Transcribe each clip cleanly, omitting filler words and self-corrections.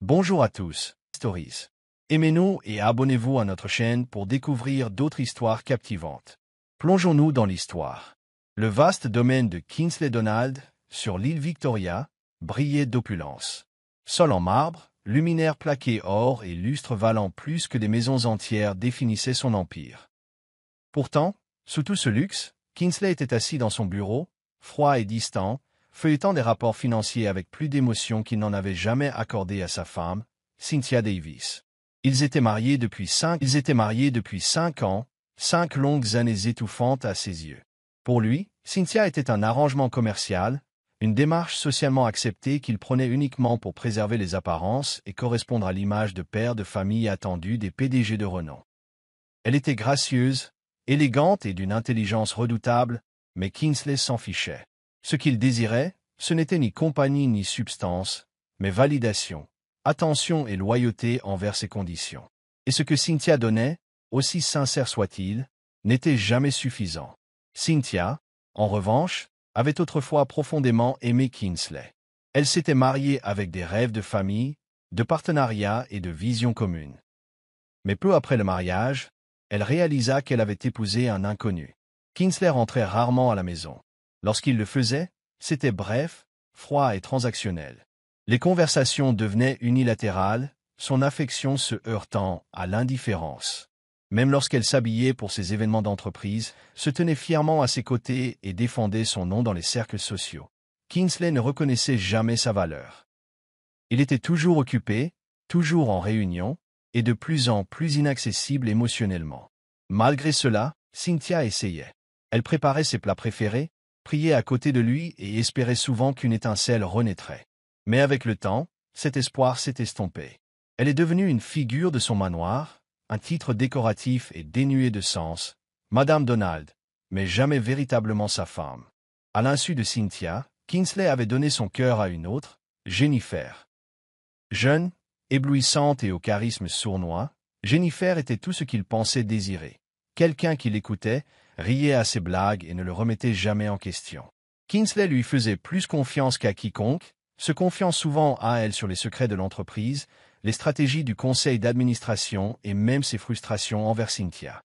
Bonjour à tous, Stories. Aimez-nous et abonnez-vous à notre chaîne pour découvrir d'autres histoires captivantes. Plongeons-nous dans l'histoire. Le vaste domaine de Kingsley Donald, sur l'île Victoria, brillait d'opulence. Sol en marbre, luminaires plaqués or et lustres valant plus que des maisons entières définissaient son empire. Pourtant, sous tout ce luxe, Kingsley était assis dans son bureau, froid et distant, feuilletant des rapports financiers avec plus d'émotion qu'il n'en avait jamais accordé à sa femme, Cynthia Davis. Ils étaient mariés depuis 5 ans, 5 longues années étouffantes à ses yeux. Pour lui, Cynthia était un arrangement commercial, une démarche socialement acceptée qu'il prenait uniquement pour préserver les apparences et correspondre à l'image de père de famille attendue des PDG de renom. Elle était gracieuse, élégante et d'une intelligence redoutable, mais Kingsley s'en fichait. Ce qu'il désirait, ce n'était ni compagnie ni substance, mais validation, attention et loyauté envers ses conditions. Et ce que Cynthia donnait, aussi sincère soit-il, n'était jamais suffisant. Cynthia, en revanche, avait autrefois profondément aimé Kingsley. Elle s'était mariée avec des rêves de famille, de partenariat et de vision commune. Mais peu après le mariage, elle réalisa qu'elle avait épousé un inconnu. Kingsley rentrait rarement à la maison. Lorsqu'il le faisait, c'était bref, froid et transactionnel. Les conversations devenaient unilatérales, son affection se heurtant à l'indifférence. Même lorsqu'elle s'habillait pour ses événements d'entreprise, se tenait fièrement à ses côtés et défendait son nom dans les cercles sociaux. Kingsley ne reconnaissait jamais sa valeur. Il était toujours occupé, toujours en réunion, et de plus en plus inaccessible émotionnellement. Malgré cela, Cynthia essayait. Elle préparait ses plats préférés, priait à côté de lui et espérait souvent qu'une étincelle renaîtrait. Mais avec le temps, cet espoir s'est estompé. Elle est devenue une figure de son manoir, un titre décoratif et dénué de sens, Madame Donald, mais jamais véritablement sa femme. À l'insu de Cynthia, Kingsley avait donné son cœur à une autre, Jennifer. Jeune, éblouissante et au charisme sournois, Jennifer était tout ce qu'il pensait désirer. Quelqu'un qui l'écoutait, riait à ses blagues et ne le remettait jamais en question. Kingsley lui faisait plus confiance qu'à quiconque, se confiant souvent à elle sur les secrets de l'entreprise, les stratégies du conseil d'administration et même ses frustrations envers Cynthia.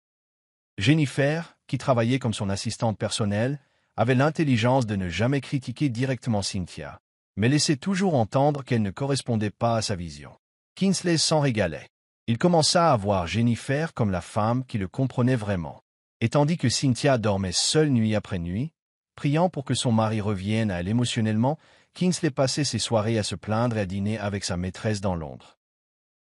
Jennifer, qui travaillait comme son assistante personnelle, avait l'intelligence de ne jamais critiquer directement Cynthia, mais laissait toujours entendre qu'elle ne correspondait pas à sa vision. Kingsley s'en régalait. Il commença à voir Jennifer comme la femme qui le comprenait vraiment. Et tandis que Cynthia dormait seule nuit après nuit, priant pour que son mari revienne à elle émotionnellement, Kingsley passait ses soirées à se plaindre et à dîner avec sa maîtresse dans Londres.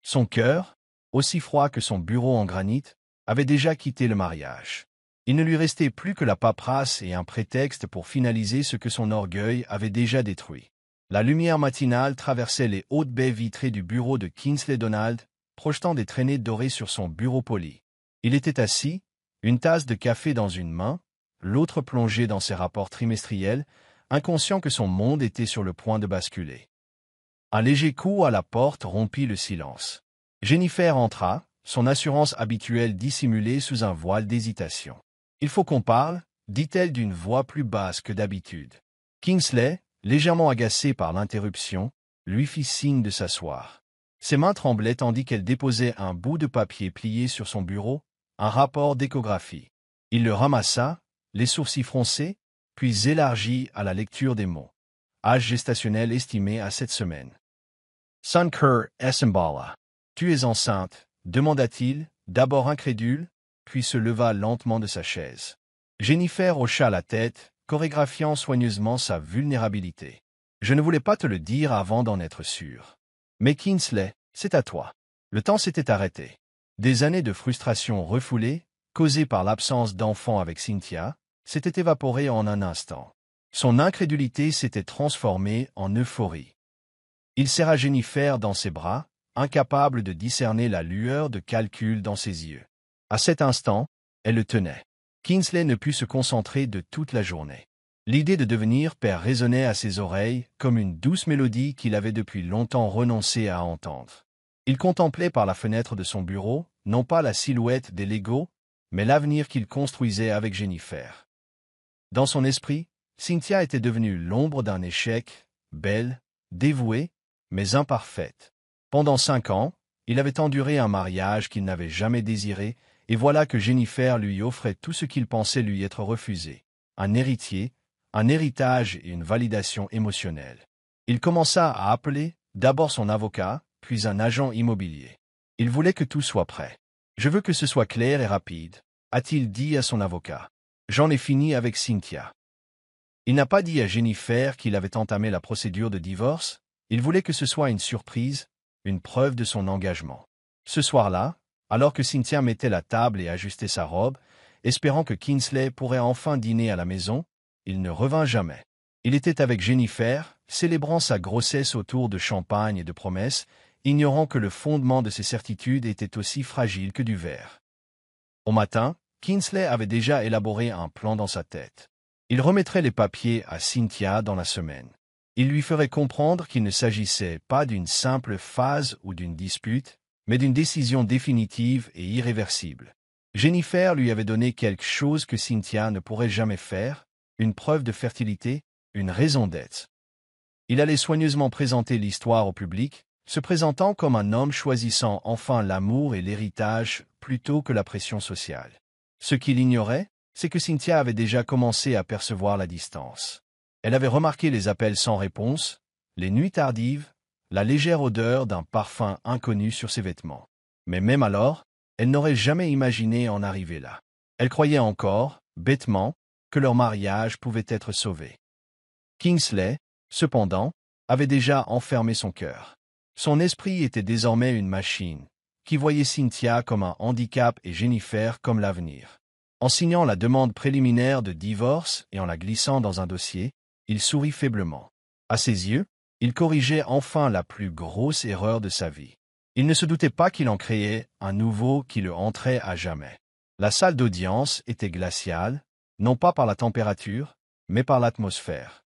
Son cœur, aussi froid que son bureau en granit, avait déjà quitté le mariage. Il ne lui restait plus que la paperasse et un prétexte pour finaliser ce que son orgueil avait déjà détruit. La lumière matinale traversait les hautes baies vitrées du bureau de Kingsley Donald, projetant des traînées dorées sur son bureau poli. Il était assis, une tasse de café dans une main, l'autre plongée dans ses rapports trimestriels, inconscient que son monde était sur le point de basculer. Un léger coup à la porte rompit le silence. Jennifer entra, son assurance habituelle dissimulée sous un voile d'hésitation. « Il faut qu'on parle » dit-elle d'une voix plus basse que d'habitude. Kingsley, légèrement agacé par l'interruption, lui fit signe de s'asseoir. Ses mains tremblaient tandis qu'elle déposait un bout de papier plié sur son bureau, un rapport d'échographie. Il le ramassa, les sourcils froncés, puis élargit à la lecture des mots. Âge gestationnel estimé à 7 semaines. Sunker Essembala. Tu es enceinte, demanda-t-il, d'abord incrédule, puis se leva lentement de sa chaise. Jennifer hocha la tête, chorégraphiant soigneusement sa vulnérabilité. Je ne voulais pas te le dire avant d'en être sûr. Mais Kingsley, c'est à toi. Le temps s'était arrêté. Des années de frustration refoulée, causées par l'absence d'enfant avec Cynthia, s'étaient évaporées en un instant. Son incrédulité s'était transformée en euphorie. Il serra Jennifer dans ses bras, incapable de discerner la lueur de calcul dans ses yeux. À cet instant, elle le tenait. Kingsley ne put se concentrer de toute la journée. L'idée de devenir père résonnait à ses oreilles comme une douce mélodie qu'il avait depuis longtemps renoncé à entendre. Il contemplait par la fenêtre de son bureau, non pas la silhouette des Legos, mais l'avenir qu'il construisait avec Jennifer. Dans son esprit, Cynthia était devenue l'ombre d'un échec, belle, dévouée, mais imparfaite. Pendant 5 ans, il avait enduré un mariage qu'il n'avait jamais désiré, et voilà que Jennifer lui offrait tout ce qu'il pensait lui être refusé. Un héritier, un héritage et une validation émotionnelle. Il commença à appeler, d'abord son avocat, puis un agent immobilier. Il voulait que tout soit prêt. « Je veux que ce soit clair et rapide », a-t-il dit à son avocat. « J'en ai fini avec Cynthia. » Il n'a pas dit à Jennifer qu'il avait entamé la procédure de divorce, il voulait que ce soit une surprise, une preuve de son engagement. Ce soir-là, alors que Cynthia mettait la table et ajustait sa robe, espérant que Kingsley pourrait enfin dîner à la maison, il ne revint jamais. Il était avec Jennifer, célébrant sa grossesse autour de champagne et de promesses, ignorant que le fondement de ses certitudes était aussi fragile que du verre. Au matin, Kingsley avait déjà élaboré un plan dans sa tête. Il remettrait les papiers à Cynthia dans la semaine. Il lui ferait comprendre qu'il ne s'agissait pas d'une simple phase ou d'une dispute, mais d'une décision définitive et irréversible. Jennifer lui avait donné quelque chose que Cynthia ne pourrait jamais faire, une preuve de fertilité, une raison d'être. Il allait soigneusement présenter l'histoire au public, se présentant comme un homme choisissant enfin l'amour et l'héritage plutôt que la pression sociale. Ce qu'il ignorait, c'est que Cynthia avait déjà commencé à percevoir la distance. Elle avait remarqué les appels sans réponse, les nuits tardives, la légère odeur d'un parfum inconnu sur ses vêtements. Mais même alors, elle n'aurait jamais imaginé en arriver là. Elle croyait encore, bêtement, que leur mariage pouvait être sauvé. Kingsley, cependant, avait déjà enfermé son cœur. Son esprit était désormais une machine, qui voyait Cynthia comme un handicap et Jennifer comme l'avenir. En signant la demande préliminaire de divorce et en la glissant dans un dossier, il sourit faiblement. À ses yeux, il corrigeait enfin la plus grosse erreur de sa vie. Il ne se doutait pas qu'il en créait un nouveau qui le hanterait à jamais. La salle d'audience était glaciale, non pas par la température, mais par l'atmosphère.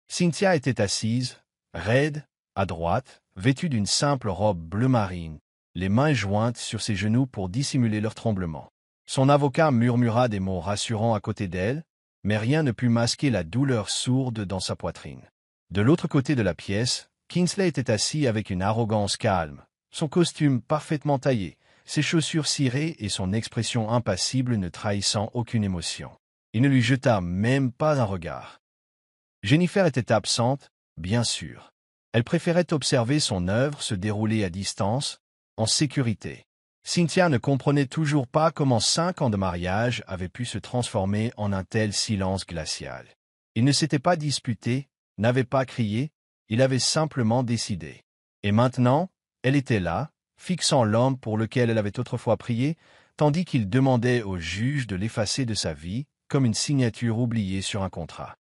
Cynthia était assise, raide, à droite, vêtue d'une simple robe bleu marine, les mains jointes sur ses genoux pour dissimuler leur tremblement. Son avocat murmura des mots rassurants à côté d'elle, mais rien ne put masquer la douleur sourde dans sa poitrine. De l'autre côté de la pièce, Kingsley était assis avec une arrogance calme, son costume parfaitement taillé, ses chaussures cirées et son expression impassible ne trahissant aucune émotion. Il ne lui jeta même pas un regard. Jennifer était absente, bien sûr. Elle préférait observer son œuvre se dérouler à distance, en sécurité. Cynthia ne comprenait toujours pas comment 5 ans de mariage avaient pu se transformer en un tel silence glacial. Il ne s'était pas disputé, n'avait pas crié, il avait simplement décidé. Et maintenant, elle était là, fixant l'homme pour lequel elle avait autrefois prié, tandis qu'il demandait au juge de l'effacer de sa vie, comme une signature oubliée sur un contrat.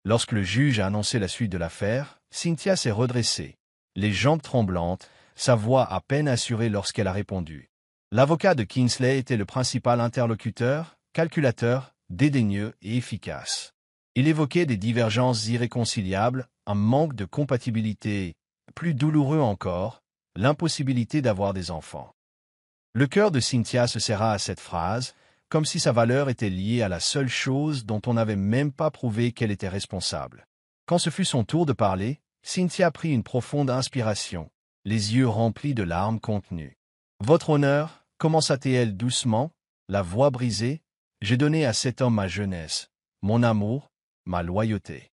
Lorsque le juge a annoncé la suite de l'affaire, Cynthia s'est redressée, les jambes tremblantes, sa voix à peine assurée lorsqu'elle a répondu. L'avocat de Kingsley était le principal interlocuteur, calculateur, dédaigneux et efficace. Il évoquait des divergences irréconciliables, un manque de compatibilité, plus douloureux encore, l'impossibilité d'avoir des enfants. Le cœur de Cynthia se serra à cette phrase, comme si sa valeur était liée à la seule chose dont on n'avait même pas prouvé qu'elle était responsable. Quand ce fut son tour de parler, Cynthia prit une profonde inspiration, les yeux remplis de larmes contenues. « Votre honneur, commença-t-elle doucement, la voix brisée, j'ai donné à cet homme ma jeunesse, mon amour, ma loyauté.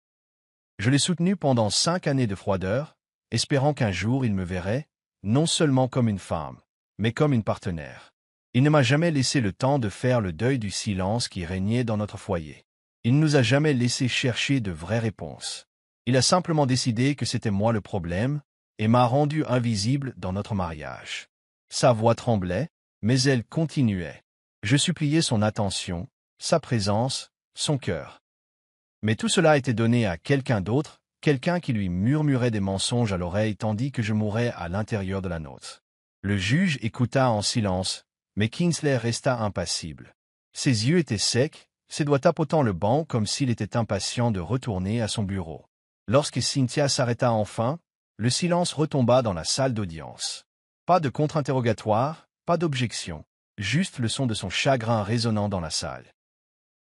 Je l'ai soutenu pendant 5 années de froideur, espérant qu'un jour il me verrait, non seulement comme une femme, mais comme une partenaire. Il ne m'a jamais laissé le temps de faire le deuil du silence qui régnait dans notre foyer. Il ne nous a jamais laissé chercher de vraies réponses. Il a simplement décidé que c'était moi le problème, et m'a rendu invisible dans notre mariage. » Sa voix tremblait, mais elle continuait. Je suppliais son attention, sa présence, son cœur. Mais tout cela était donné à quelqu'un d'autre, quelqu'un qui lui murmurait des mensonges à l'oreille tandis que je mourais à l'intérieur de la nôtre. Le juge écouta en silence, mais Kingsley resta impassible. Ses yeux étaient secs, ses doigts tapotant le banc comme s'il était impatient de retourner à son bureau. Lorsque Cynthia s'arrêta enfin, le silence retomba dans la salle d'audience. Pas de contre-interrogatoire, pas d'objection, juste le son de son chagrin résonnant dans la salle.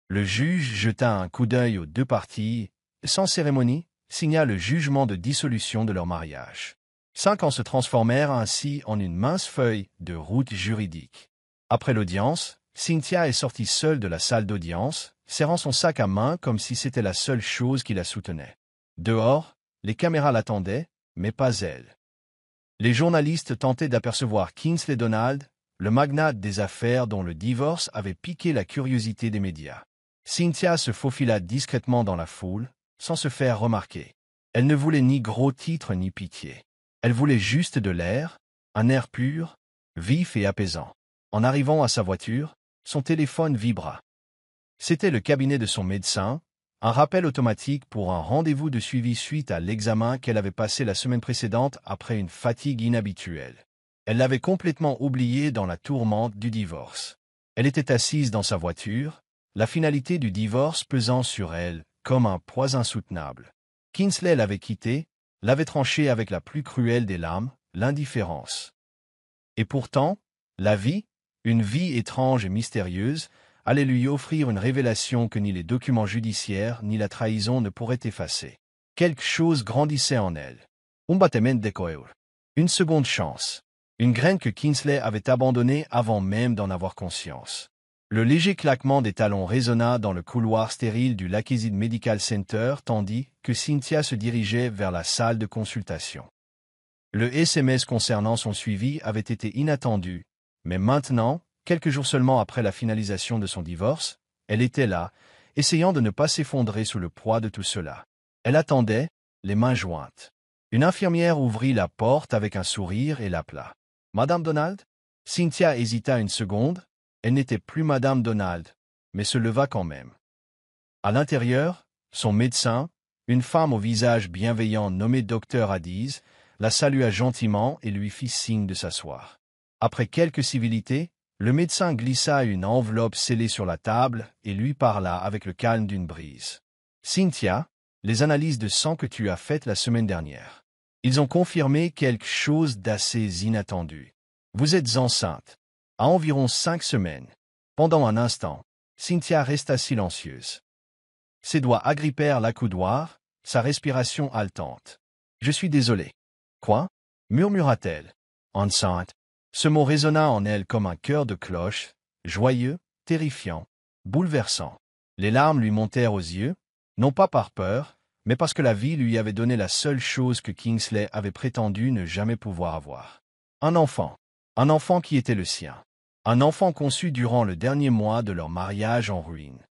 Le juge jeta un coup d'œil aux 2 parties, sans cérémonie, signa le jugement de dissolution de leur mariage. 5 ans se transformèrent ainsi en une mince feuille de route juridique. Après l'audience, Cynthia est sortie seule de la salle d'audience, serrant son sac à main comme si c'était la seule chose qui la soutenait. Dehors, les caméras l'attendaient, mais pas elle. Les journalistes tentaient d'apercevoir Kingsley Donald, le magnate des affaires dont le divorce avait piqué la curiosité des médias. Cynthia se faufila discrètement dans la foule, sans se faire remarquer. Elle ne voulait ni gros titres ni pitié. Elle voulait juste de l'air, un air pur, vif et apaisant. En arrivant à sa voiture, son téléphone vibra. C'était le cabinet de son médecin, un rappel automatique pour un rendez-vous de suivi suite à l'examen qu'elle avait passé la semaine précédente après une fatigue inhabituelle. Elle l'avait complètement oublié dans la tourmente du divorce. Elle était assise dans sa voiture, la finalité du divorce pesant sur elle comme un poids insoutenable. Kingsley l'avait quittée, l'avait tranchée avec la plus cruelle des lames, l'indifférence. Et pourtant, la vie, une vie étrange et mystérieuse, allait lui offrir une révélation que ni les documents judiciaires ni la trahison ne pourraient effacer. Quelque chose grandissait en elle. Un battement de cœur. Une seconde chance. Une graine que Kingsley avait abandonnée avant même d'en avoir conscience. Le léger claquement des talons résonna dans le couloir stérile du Lakezid Medical Center tandis que Cynthia se dirigeait vers la salle de consultation. Le SMS concernant son suivi avait été inattendu, mais maintenant, quelques jours seulement après la finalisation de son divorce, elle était là, essayant de ne pas s'effondrer sous le poids de tout cela. Elle attendait, les mains jointes. Une infirmière ouvrit la porte avec un sourire et l'appela. « Madame Donald ?» Cynthia hésita une seconde. Elle n'était plus Madame Donald, mais se leva quand même. À l'intérieur, son médecin, une femme au visage bienveillant nommée Dr Hadiz, la salua gentiment et lui fit signe de s'asseoir. Après quelques civilités, le médecin glissa une enveloppe scellée sur la table et lui parla avec le calme d'une brise. « Cynthia, les analyses de sang que tu as faites la semaine dernière. Ils ont confirmé quelque chose d'assez inattendu. Vous êtes enceinte. À environ 5 semaines. » Pendant un instant, Cynthia resta silencieuse. Ses doigts agrippèrent l'accoudoir, sa respiration haletante. « Je suis désolé. »« Quoi ?» murmura-t-elle. « Enceinte. » Ce mot résonna en elle comme un cœur de cloche, joyeux, terrifiant, bouleversant. Les larmes lui montèrent aux yeux, non pas par peur, mais parce que la vie lui avait donné la seule chose que Kingsley avait prétendu ne jamais pouvoir avoir. Un enfant qui était le sien. Un enfant conçu durant le dernier mois de leur mariage en ruine.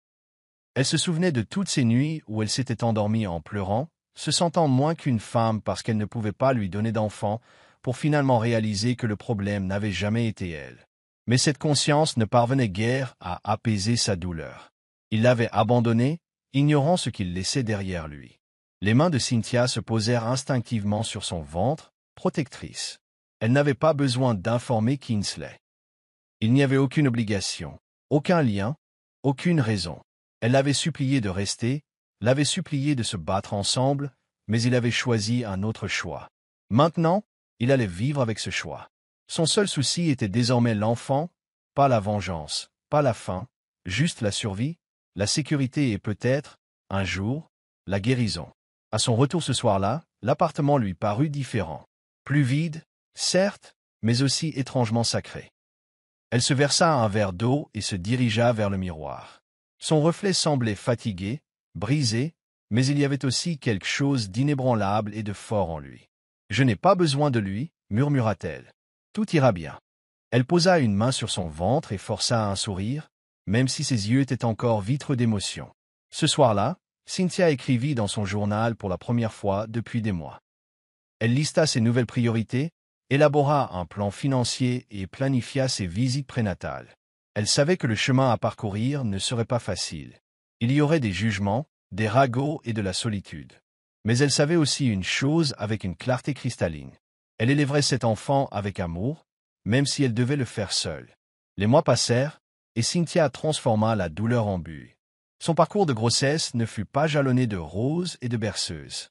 Elle se souvenait de toutes ces nuits où elle s'était endormie en pleurant, se sentant moins qu'une femme parce qu'elle ne pouvait pas lui donner d'enfant, pour finalement réaliser que le problème n'avait jamais été elle. Mais cette conscience ne parvenait guère à apaiser sa douleur. Il l'avait abandonnée, ignorant ce qu'il laissait derrière lui. Les mains de Cynthia se posèrent instinctivement sur son ventre, protectrice. Elle n'avait pas besoin d'informer Kingsley. Il n'y avait aucune obligation, aucun lien, aucune raison. Elle l'avait supplié de rester, l'avait supplié de se battre ensemble, mais il avait choisi un autre choix. Maintenant, il allait vivre avec ce choix. Son seul souci était désormais l'enfant, pas la vengeance, pas la faim, juste la survie, la sécurité et peut-être, un jour, la guérison. À son retour ce soir-là, l'appartement lui parut différent. Plus vide, certes, mais aussi étrangement sacré. Elle se versa un verre d'eau et se dirigea vers le miroir. Son reflet semblait fatigué, brisé, mais il y avait aussi quelque chose d'inébranlable et de fort en lui. « Je n'ai pas besoin de lui, » murmura-t-elle. « Tout ira bien. » Elle posa une main sur son ventre et força un sourire, même si ses yeux étaient encore vitreux d'émotion. Ce soir-là, Cynthia écrivit dans son journal pour la première fois depuis des mois. Elle lista ses nouvelles priorités, élabora un plan financier et planifia ses visites prénatales. Elle savait que le chemin à parcourir ne serait pas facile. Il y aurait des jugements, des ragots et de la solitude. Mais elle savait aussi une chose avec une clarté cristalline. Elle élèverait cet enfant avec amour, même si elle devait le faire seule. Les mois passèrent, et Cynthia transforma la douleur en bulle. Son parcours de grossesse ne fut pas jalonné de roses et de berceuses.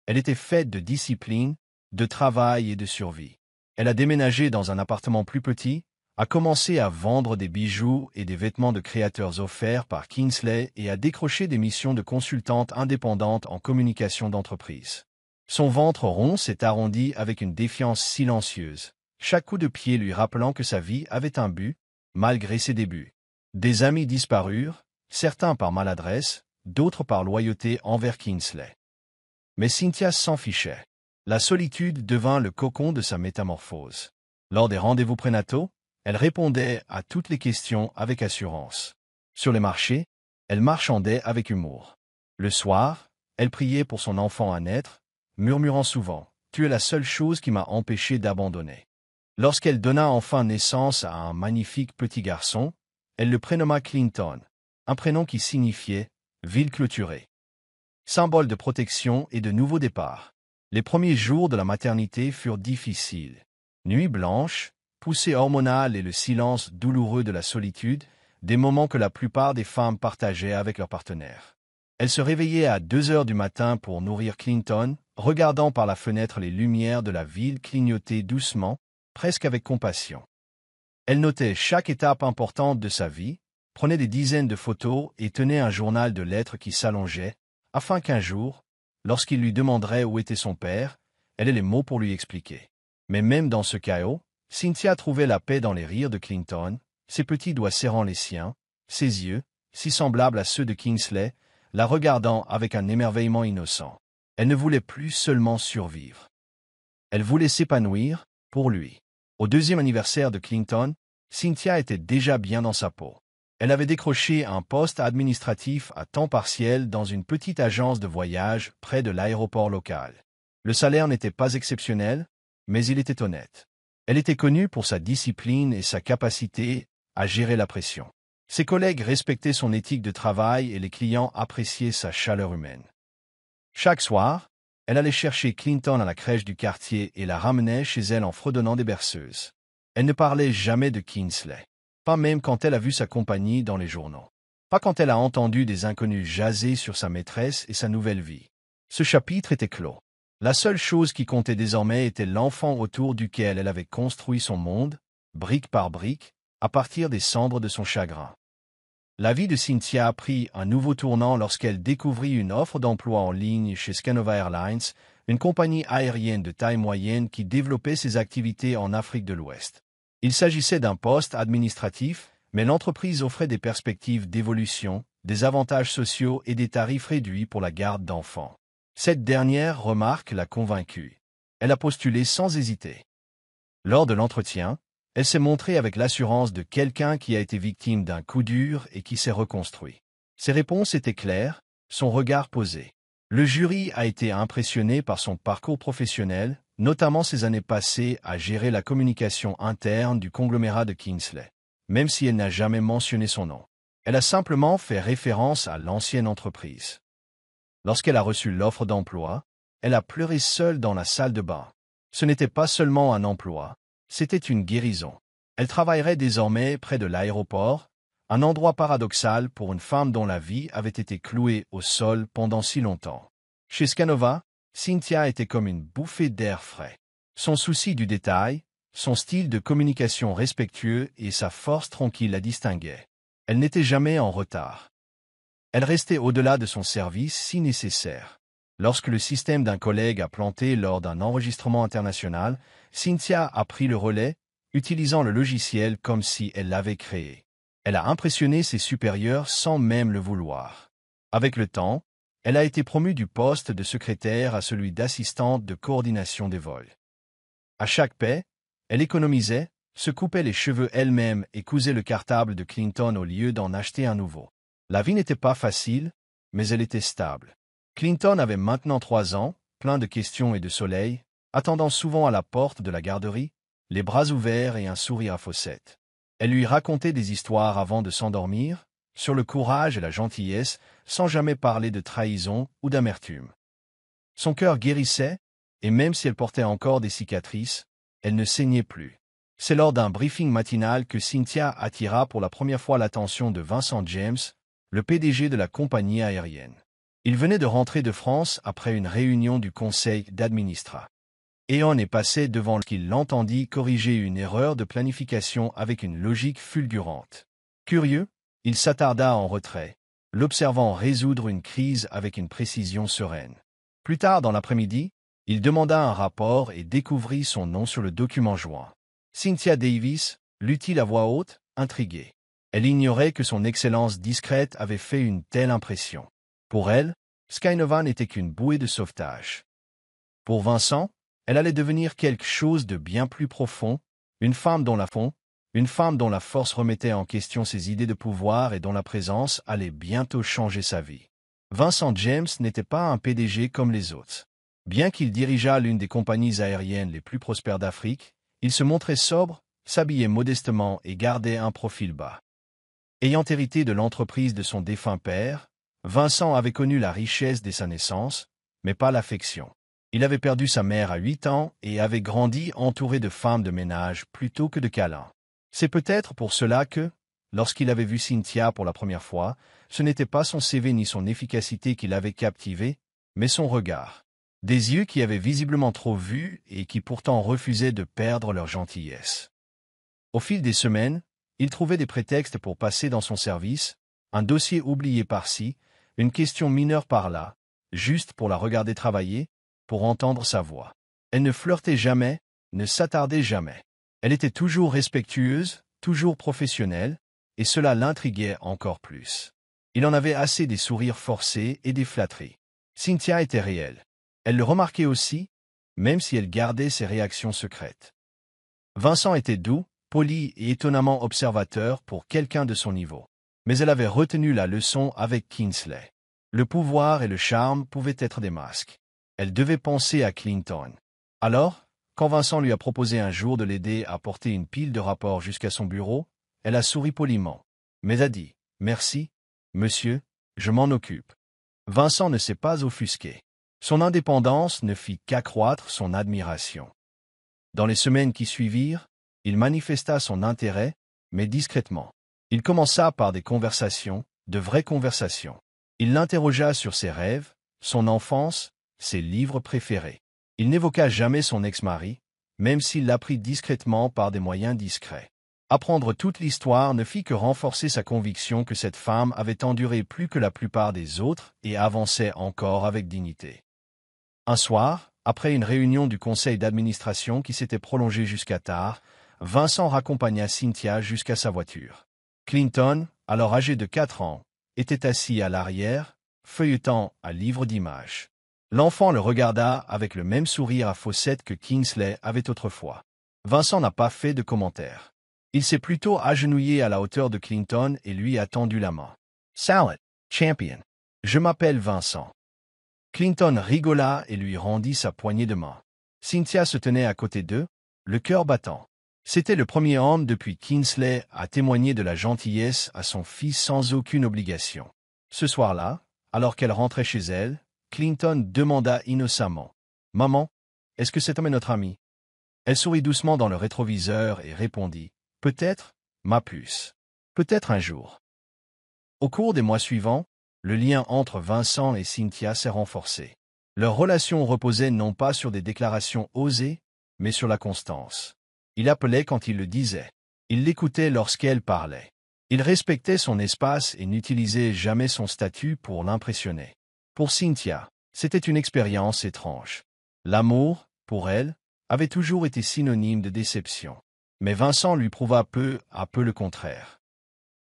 Elle était faite de discipline, de travail et de survie. Elle a déménagé dans un appartement plus petit, a commencé à vendre des bijoux et des vêtements de créateurs offerts par Kingsley et a décroché des missions de consultante indépendante en communication d'entreprise. Son ventre rond s'est arrondi avec une défiance silencieuse, chaque coup de pied lui rappelant que sa vie avait un but, malgré ses débuts. Des amis disparurent, certains par maladresse, d'autres par loyauté envers Kingsley. Mais Cynthia s'en fichait. La solitude devint le cocon de sa métamorphose. Lors des rendez-vous prénataux, elle répondait à toutes les questions avec assurance. Sur les marchés, elle marchandait avec humour. Le soir, elle priait pour son enfant à naître, murmurant souvent « Tu es la seule chose qui m'a empêché d'abandonner ». Lorsqu'elle donna enfin naissance à un magnifique petit garçon, elle le prénomma Clinton, un prénom qui signifiait « ville clôturée ». Symbole de protection et de nouveau départ. Les premiers jours de la maternité furent difficiles. Nuit blanche, poussée hormonale et le silence douloureux de la solitude, des moments que la plupart des femmes partageaient avec leurs partenaires. Elle se réveillait à 2 heures du matin pour nourrir Clinton, regardant par la fenêtre les lumières de la ville clignoter doucement, presque avec compassion. Elle notait chaque étape importante de sa vie, prenait des dizaines de photos et tenait un journal de lettres qui s'allongeait, afin qu'un jour, lorsqu'il lui demanderait où était son père, elle ait les mots pour lui expliquer. Mais même dans ce chaos, Cynthia trouvait la paix dans les rires de Clinton, ses petits doigts serrant les siens, ses yeux, si semblables à ceux de Kingsley, la regardant avec un émerveillement innocent. Elle ne voulait plus seulement survivre. Elle voulait s'épanouir, pour lui. Au 2e anniversaire de Clinton, Cynthia était déjà bien dans sa peau. Elle avait décroché un poste administratif à temps partiel dans une petite agence de voyage près de l'aéroport local. Le salaire n'était pas exceptionnel, mais il était honnête. Elle était connue pour sa discipline et sa capacité à gérer la pression. Ses collègues respectaient son éthique de travail et les clients appréciaient sa chaleur humaine. Chaque soir, elle allait chercher Clinton à la crèche du quartier et la ramenait chez elle en fredonnant des berceuses. Elle ne parlait jamais de Kingsley. Pas même quand elle a vu sa compagnie dans les journaux. Pas quand elle a entendu des inconnus jaser sur sa maîtresse et sa nouvelle vie. Ce chapitre était clos. La seule chose qui comptait désormais était l'enfant autour duquel elle avait construit son monde, brique par brique, à partir des cendres de son chagrin. La vie de Cynthia prit un nouveau tournant lorsqu'elle découvrit une offre d'emploi en ligne chez Scanova Airlines, une compagnie aérienne de taille moyenne qui développait ses activités en Afrique de l'Ouest. Il s'agissait d'un poste administratif, mais l'entreprise offrait des perspectives d'évolution, des avantages sociaux et des tarifs réduits pour la garde d'enfants. Cette dernière remarque l'a convaincue. Elle a postulé sans hésiter. Lors de l'entretien, elle s'est montrée avec l'assurance de quelqu'un qui a été victime d'un coup dur et qui s'est reconstruit. Ses réponses étaient claires, son regard posé. Le jury a été impressionné par son parcours professionnel, notamment ses années passées à gérer la communication interne du conglomérat de Kingsley. Même si elle n'a jamais mentionné son nom. Elle a simplement fait référence à l'ancienne entreprise. Lorsqu'elle a reçu l'offre d'emploi, elle a pleuré seule dans la salle de bain. Ce n'était pas seulement un emploi, c'était une guérison. Elle travaillerait désormais près de l'aéroport, un endroit paradoxal pour une femme dont la vie avait été clouée au sol pendant si longtemps. Chez Scanova, Cynthia était comme une bouffée d'air frais. Son souci du détail, son style de communication respectueux et sa force tranquille la distinguaient. Elle n'était jamais en retard. Elle restait au-delà de son service si nécessaire. Lorsque le système d'un collègue a planté lors d'un enregistrement international, Cynthia a pris le relais, utilisant le logiciel comme si elle l'avait créé. Elle a impressionné ses supérieurs sans même le vouloir. Avec le temps, elle a été promue du poste de secrétaire à celui d'assistante de coordination des vols. À chaque paie, elle économisait, se coupait les cheveux elle-même et cousait le cartable de Clinton au lieu d'en acheter un nouveau. La vie n'était pas facile, mais elle était stable. Clinton avait maintenant 3 ans, plein de questions et de soleil, attendant souvent à la porte de la garderie, les bras ouverts et un sourire à faussettes. Elle lui racontait des histoires avant de s'endormir, sur le courage et la gentillesse, sans jamais parler de trahison ou d'amertume. Son cœur guérissait, et même si elle portait encore des cicatrices, elle ne saignait plus. C'est lors d'un briefing matinal que Cynthia attira pour la première fois l'attention de Vincent James, le PDG de la compagnie aérienne. Il venait de rentrer de France après une réunion du conseil d'administration. Et on est passé devant qu'il l'entendit corriger une erreur de planification avec une logique fulgurante. Curieux, il s'attarda en retrait, l'observant résoudre une crise avec une précision sereine. Plus tard dans l'après-midi, Il demanda un rapport et découvrit son nom sur le document joint. Cynthia Davis, lut-il à voix haute, intriguée. Elle ignorait que son excellence discrète avait fait une telle impression. Pour elle, Skynova n'était qu'une bouée de sauvetage. Pour Vincent, elle allait devenir quelque chose de bien plus profond, une femme dont la force remettait en question ses idées de pouvoir et dont la présence allait bientôt changer sa vie. Vincent James n'était pas un PDG comme les autres. Bien qu'il dirigeât l'une des compagnies aériennes les plus prospères d'Afrique, il se montrait sobre, s'habillait modestement et gardait un profil bas. Ayant hérité de l'entreprise de son défunt père, Vincent avait connu la richesse dès sa naissance, mais pas l'affection. Il avait perdu sa mère à 8 ans et avait grandi entouré de femmes de ménage plutôt que de câlins. C'est peut-être pour cela que, lorsqu'il avait vu Cynthia pour la première fois, ce n'était pas son CV ni son efficacité qui l'avaient captivé, mais son regard. Des yeux qui avaient visiblement trop vu et qui pourtant refusaient de perdre leur gentillesse. Au fil des semaines, il trouvait des prétextes pour passer dans son service, un dossier oublié par-ci, une question mineure par-là, juste pour la regarder travailler, pour entendre sa voix. Elle ne flirtait jamais, ne s'attardait jamais. Elle était toujours respectueuse, toujours professionnelle, et cela l'intriguait encore plus. Il en avait assez des sourires forcés et des flatteries. Cynthia était réelle. Elle le remarquait aussi, même si elle gardait ses réactions secrètes. Vincent était doux, poli et étonnamment observateur pour quelqu'un de son niveau. Mais elle avait retenu la leçon avec Kingsley. Le pouvoir et le charme pouvaient être des masques. Elle devait penser à Clinton. Alors, quand Vincent lui a proposé un jour de l'aider à porter une pile de rapports jusqu'à son bureau, elle a souri poliment, mais a dit « Merci, monsieur, je m'en occupe ». Vincent ne s'est pas offusqué. Son indépendance ne fit qu'accroître son admiration. Dans les semaines qui suivirent, il manifesta son intérêt, mais discrètement. Il commença par des conversations, de vraies conversations. Il l'interrogea sur ses rêves, son enfance, ses livres préférés. Il n'évoqua jamais son ex-mari, même s'il l'apprit discrètement par des moyens discrets. Apprendre toute l'histoire ne fit que renforcer sa conviction que cette femme avait enduré plus que la plupart des autres et avançait encore avec dignité. Un soir, après une réunion du conseil d'administration qui s'était prolongée jusqu'à tard, Vincent raccompagna Cynthia jusqu'à sa voiture. Clinton, alors âgé de 4 ans, était assis à l'arrière, feuilletant un livre d'images. L'enfant le regarda avec le même sourire à faussettes que Kingsley avait autrefois. Vincent n'a pas fait de commentaire. Il s'est plutôt agenouillé à la hauteur de Clinton et lui a tendu la main. « Salad, champion. Je m'appelle Vincent. » Clinton rigola et lui rendit sa poignée de main. Cynthia se tenait à côté d'eux, le cœur battant. C'était le premier homme depuis Kingsley à témoigner de la gentillesse à son fils sans aucune obligation. Ce soir-là, alors qu'elle rentrait chez elle, Clinton demanda innocemment « Maman, est-ce que cet homme est notre ami ?» Elle sourit doucement dans le rétroviseur et répondit « Peut-être, ma puce. Peut-être un jour. » Au cours des mois suivants, le lien entre Vincent et Cynthia s'est renforcé. Leur relation reposait non pas sur des déclarations osées, mais sur la constance. Il appelait quand il le disait. Il l'écoutait lorsqu'elle parlait. Il respectait son espace et n'utilisait jamais son statut pour l'impressionner. Pour Cynthia, c'était une expérience étrange. L'amour, pour elle, avait toujours été synonyme de déception. Mais Vincent lui prouva peu à peu le contraire.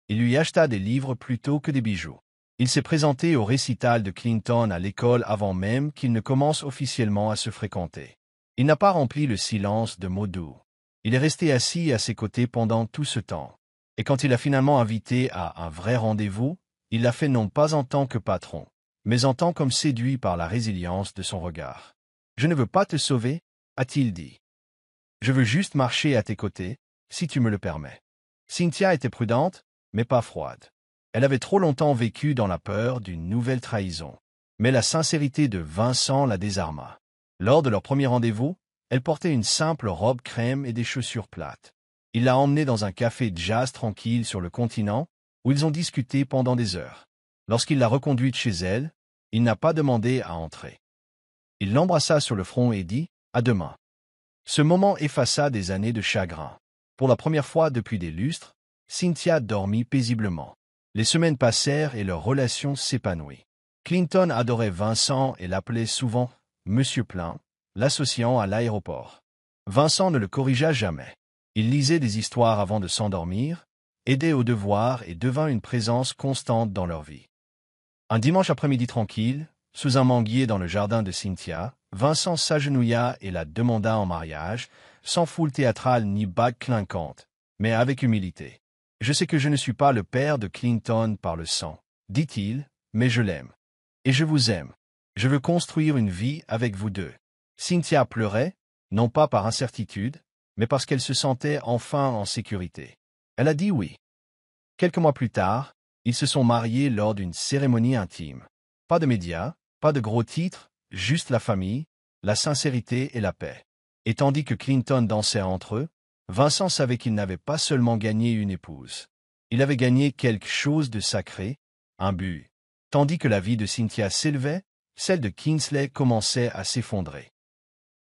Il lui acheta des livres plutôt que des bijoux. Il s'est présenté au récital de Clinton à l'école avant même qu'il ne commence officiellement à se fréquenter. Il n'a pas rempli le silence de mots doux. Il est resté assis à ses côtés pendant tout ce temps. Et quand il a finalement invité à un vrai rendez-vous, il l'a fait non pas en tant que patron, mais en tant qu'homme séduit par la résilience de son regard. « Je ne veux pas te sauver, » a-t-il dit. « Je veux juste marcher à tes côtés, si tu me le permets. » Cynthia était prudente, mais pas froide. Elle avait trop longtemps vécu dans la peur d'une nouvelle trahison. Mais la sincérité de Vincent la désarma. Lors de leur premier rendez-vous, elle portait une simple robe crème et des chaussures plates. Il l'a emmenée dans un café jazz tranquille sur le continent, où ils ont discuté pendant des heures. Lorsqu'il l'a reconduite chez elle, il n'a pas demandé à entrer. Il l'embrassa sur le front et dit « À demain ». Ce moment effaça des années de chagrin. Pour la première fois depuis des lustres, Cynthia dormit paisiblement. Les semaines passèrent et leur relation s'épanouit. Clinton adorait Vincent et l'appelait souvent « Monsieur Plein », l'associant à l'aéroport. Vincent ne le corrigea jamais. Il lisait des histoires avant de s'endormir, aidait aux devoirs et devint une présence constante dans leur vie. Un dimanche après-midi tranquille, sous un manguier dans le jardin de Cynthia, Vincent s'agenouilla et la demanda en mariage, sans foule théâtrale ni bague clinquante, mais avec humilité. « Je sais que je ne suis pas le père de Clinton par le sang, dit-il, mais je l'aime. Et je vous aime. Je veux construire une vie avec vous deux. » Cynthia pleurait, non pas par incertitude, mais parce qu'elle se sentait enfin en sécurité. Elle a dit oui. Quelques mois plus tard, ils se sont mariés lors d'une cérémonie intime. Pas de médias, pas de gros titres, juste la famille, la sincérité et la paix. Et tandis que Clinton dansait entre eux, Vincent savait qu'il n'avait pas seulement gagné une épouse. Il avait gagné quelque chose de sacré, un but. Tandis que la vie de Cynthia s'élevait, celle de Kingsley commençait à s'effondrer.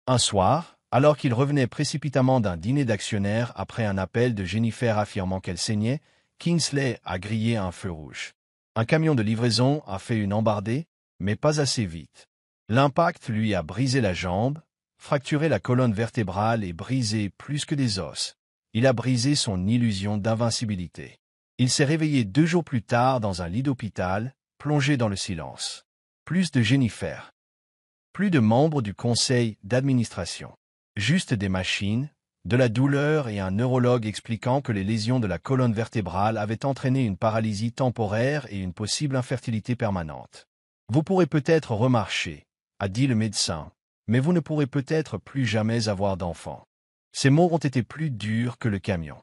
Un soir, alors qu'il revenait précipitamment d'un dîner d'actionnaires après un appel de Jennifer affirmant qu'elle saignait, Kingsley a grillé un feu rouge. Un camion de livraison a fait une embardée, mais pas assez vite. L'impact lui a brisé la jambe, fracturé la colonne vertébrale et brisé plus que des os. Il a brisé son illusion d'invincibilité. Il s'est réveillé 2 jours plus tard dans un lit d'hôpital, plongé dans le silence. Plus de Jennifer. Plus de membres du conseil d'administration. Juste des machines, de la douleur et un neurologue expliquant que les lésions de la colonne vertébrale avaient entraîné une paralysie temporaire et une possible infertilité permanente. Vous pourrez peut-être remarcher, a dit le médecin, mais vous ne pourrez peut-être plus jamais avoir d'enfant. Ces mots ont été plus durs que le camion.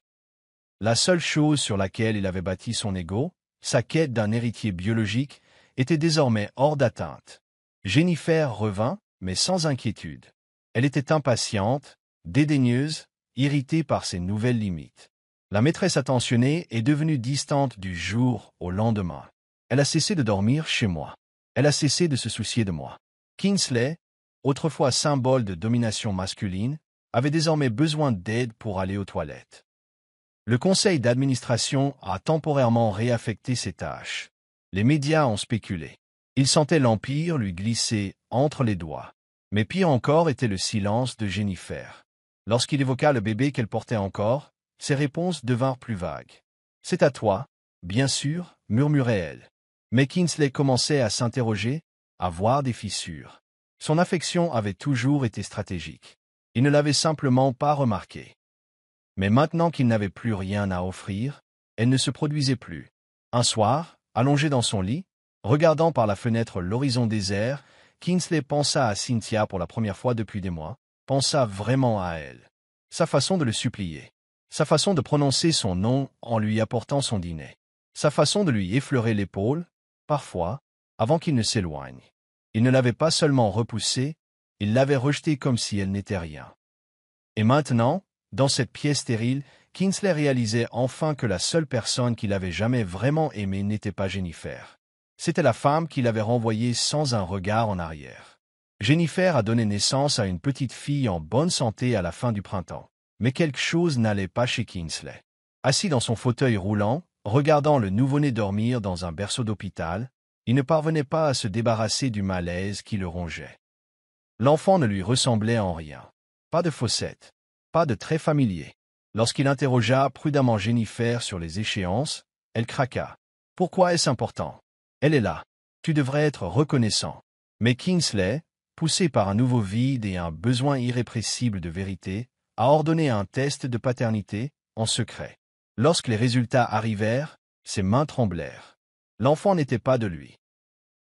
La seule chose sur laquelle il avait bâti son ego, sa quête d'un héritier biologique, était désormais hors d'atteinte. Jennifer revint, mais sans inquiétude. Elle était impatiente, dédaigneuse, irritée par ses nouvelles limites. La maîtresse attentionnée est devenue distante du jour au lendemain. Elle a cessé de dormir chez moi. Elle a cessé de se soucier de moi. Kingsley, autrefois symbole de domination masculine, avait désormais besoin d'aide pour aller aux toilettes. Le conseil d'administration a temporairement réaffecté ses tâches. Les médias ont spéculé. Ils sentaient l'empire lui glisser entre les doigts. Mais pire encore était le silence de Jennifer. Lorsqu'il évoqua le bébé qu'elle portait encore, ses réponses devinrent plus vagues. « C'est à toi, bien sûr, murmurait-elle. » Mais Kingsley commençait à s'interroger, à voir des fissures. Son affection avait toujours été stratégique. Il ne l'avait simplement pas remarqué. Mais maintenant qu'il n'avait plus rien à offrir, elle ne se produisait plus. Un soir, allongé dans son lit, regardant par la fenêtre l'horizon désert, Kingsley pensa à Cynthia pour la première fois depuis des mois, pensa vraiment à elle. Sa façon de le supplier. Sa façon de prononcer son nom en lui apportant son dîner. Sa façon de lui effleurer l'épaule, parfois, avant qu'il ne s'éloigne. Il ne l'avait pas seulement repoussée, il l'avait rejetée comme si elle n'était rien. Et maintenant, dans cette pièce stérile, Kingsley réalisait enfin que la seule personne qu'il avait jamais vraiment aimée n'était pas Jennifer. C'était la femme qu'il avait renvoyée sans un regard en arrière. Jennifer a donné naissance à une petite fille en bonne santé à la fin du printemps. Mais quelque chose n'allait pas chez Kingsley. Assis dans son fauteuil roulant, regardant le nouveau-né dormir dans un berceau d'hôpital, il ne parvenait pas à se débarrasser du malaise qui le rongeait. L'enfant ne lui ressemblait en rien. Pas de fossettes, pas de traits familiers. Lorsqu'il interrogea prudemment Jennifer sur les échéances, elle craqua. « Pourquoi est-ce important? Elle est là. Tu devrais être reconnaissant. » Mais Kingsley, poussé par un nouveau vide et un besoin irrépressible de vérité, a ordonné un test de paternité, en secret. Lorsque les résultats arrivèrent, ses mains tremblèrent. L'enfant n'était pas de lui.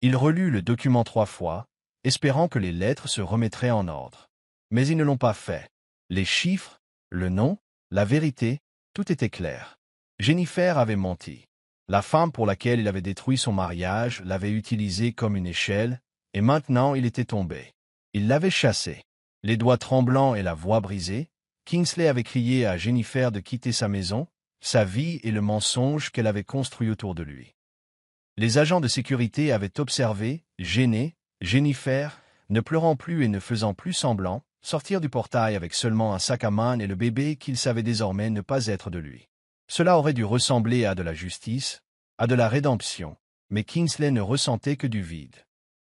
Il relut le document 3 fois, espérant que les lettres se remettraient en ordre. Mais ils ne l'ont pas fait. Les chiffres, le nom, la vérité, tout était clair. Jennifer avait menti. La femme pour laquelle il avait détruit son mariage l'avait utilisé comme une échelle, et maintenant il était tombé. Il l'avait chassé. Les doigts tremblants et la voix brisée, Kingsley avait crié à Jennifer de quitter sa maison, sa vie et le mensonge qu'elle avait construit autour de lui. Les agents de sécurité avaient observé, gênés, Jennifer, ne pleurant plus et ne faisant plus semblant, sortir du portail avec seulement un sac à main et le bébé qu'il savait désormais ne pas être de lui. Cela aurait dû ressembler à de la justice, à de la rédemption, mais Kingsley ne ressentait que du vide.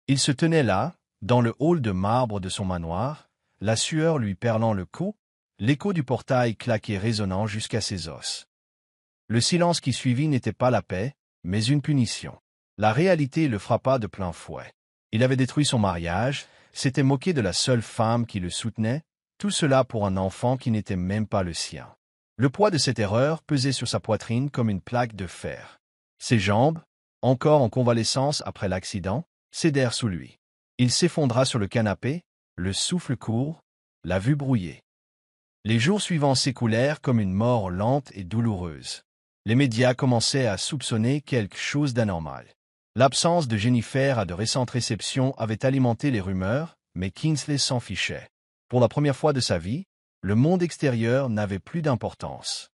Il se tenait là, dans le hall de marbre de son manoir, la sueur lui perlant le cou, l'écho du portail claquait résonnant jusqu'à ses os. Le silence qui suivit n'était pas la paix, mais une punition. La réalité le frappa de plein fouet. Il avait détruit son mariage, s'était moqué de la seule femme qui le soutenait, tout cela pour un enfant qui n'était même pas le sien. Le poids de cette erreur pesait sur sa poitrine comme une plaque de fer. Ses jambes, encore en convalescence après l'accident, cédèrent sous lui. Il s'effondra sur le canapé, le souffle court, la vue brouillée. Les jours suivants s'écoulèrent comme une mort lente et douloureuse. Les médias commençaient à soupçonner quelque chose d'anormal. L'absence de Jennifer à de récentes réceptions avait alimenté les rumeurs, mais Kingsley s'en fichait. Pour la première fois de sa vie, le monde extérieur n'avait plus d'importance.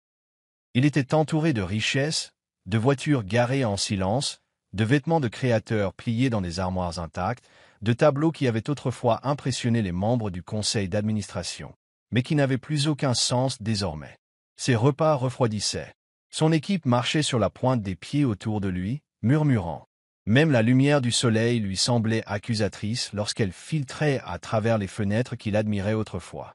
Il était entouré de richesses, de voitures garées en silence, de vêtements de créateurs pliés dans des armoires intactes, de tableaux qui avaient autrefois impressionné les membres du conseil d'administration, mais qui n'avaient plus aucun sens désormais. Ses repas refroidissaient. Son équipe marchait sur la pointe des pieds autour de lui, murmurant. Même la lumière du soleil lui semblait accusatrice lorsqu'elle filtrait à travers les fenêtres qu'il admirait autrefois.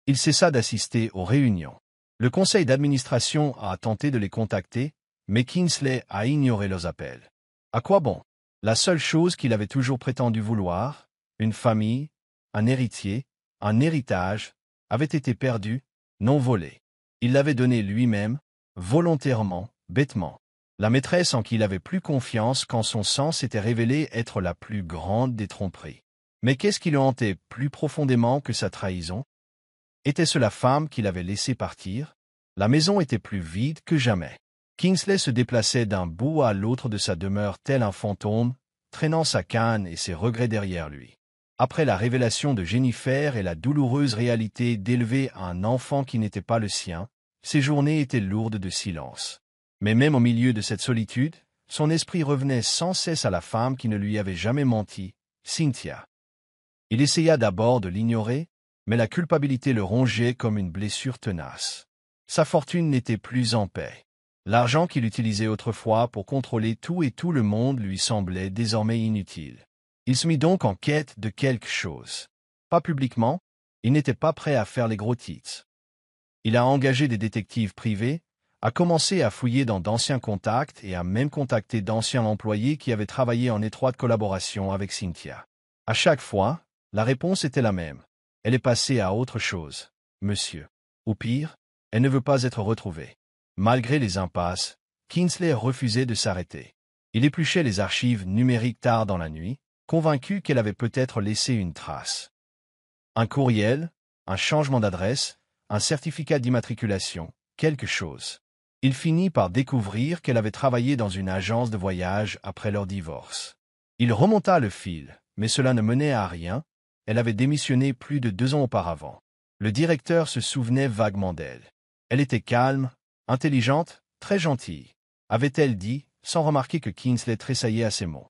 Il cessa d'assister aux réunions. Le conseil d'administration a tenté de les contacter, mais Kingsley a ignoré leurs appels. À quoi bon? La seule chose qu'il avait toujours prétendu vouloir, une famille, un héritier, un héritage, avait été perdue, non volée. Il l'avait donnée lui-même, volontairement, bêtement. La maîtresse en qui il avait plus confiance quand son sang s'était révélé être la plus grande des tromperies. Mais qu'est-ce qui le hantait plus profondément que sa trahison? Était-ce la femme qui l'avait laissé partir? La maison était plus vide que jamais. Kingsley se déplaçait d'un bout à l'autre de sa demeure tel un fantôme, traînant sa canne et ses regrets derrière lui. Après la révélation de Jennifer et la douloureuse réalité d'élever un enfant qui n'était pas le sien, ses journées étaient lourdes de silence. Mais même au milieu de cette solitude, son esprit revenait sans cesse à la femme qui ne lui avait jamais menti, Cynthia. Il essaya d'abord de l'ignorer, mais la culpabilité le rongeait comme une blessure tenace. Sa fortune n'était plus en paix. L'argent qu'il utilisait autrefois pour contrôler tout et tout le monde lui semblait désormais inutile. Il se mit donc en quête de quelque chose. Pas publiquement, il n'était pas prêt à faire les gros titres. Il a engagé des détectives privés, a commencé à fouiller dans d'anciens contacts et a même contacté d'anciens employés qui avaient travaillé en étroite collaboration avec Cynthia. À chaque fois, la réponse était la même. Elle est passée à autre chose, monsieur. Ou pire, elle ne veut pas être retrouvée. Malgré les impasses, Kingsley refusait de s'arrêter. Il épluchait les archives numériques tard dans la nuit, convaincu qu'elle avait peut-être laissé une trace. Un courriel, un changement d'adresse, un certificat d'immatriculation, quelque chose. Il finit par découvrir qu'elle avait travaillé dans une agence de voyage après leur divorce. Il remonta le fil, mais cela ne menait à rien. Elle avait démissionné plus de 2 ans auparavant. Le directeur se souvenait vaguement d'elle. Elle était calme, intelligente, très gentille, avait-elle dit, sans remarquer que Kingsley tressaillait à ces mots.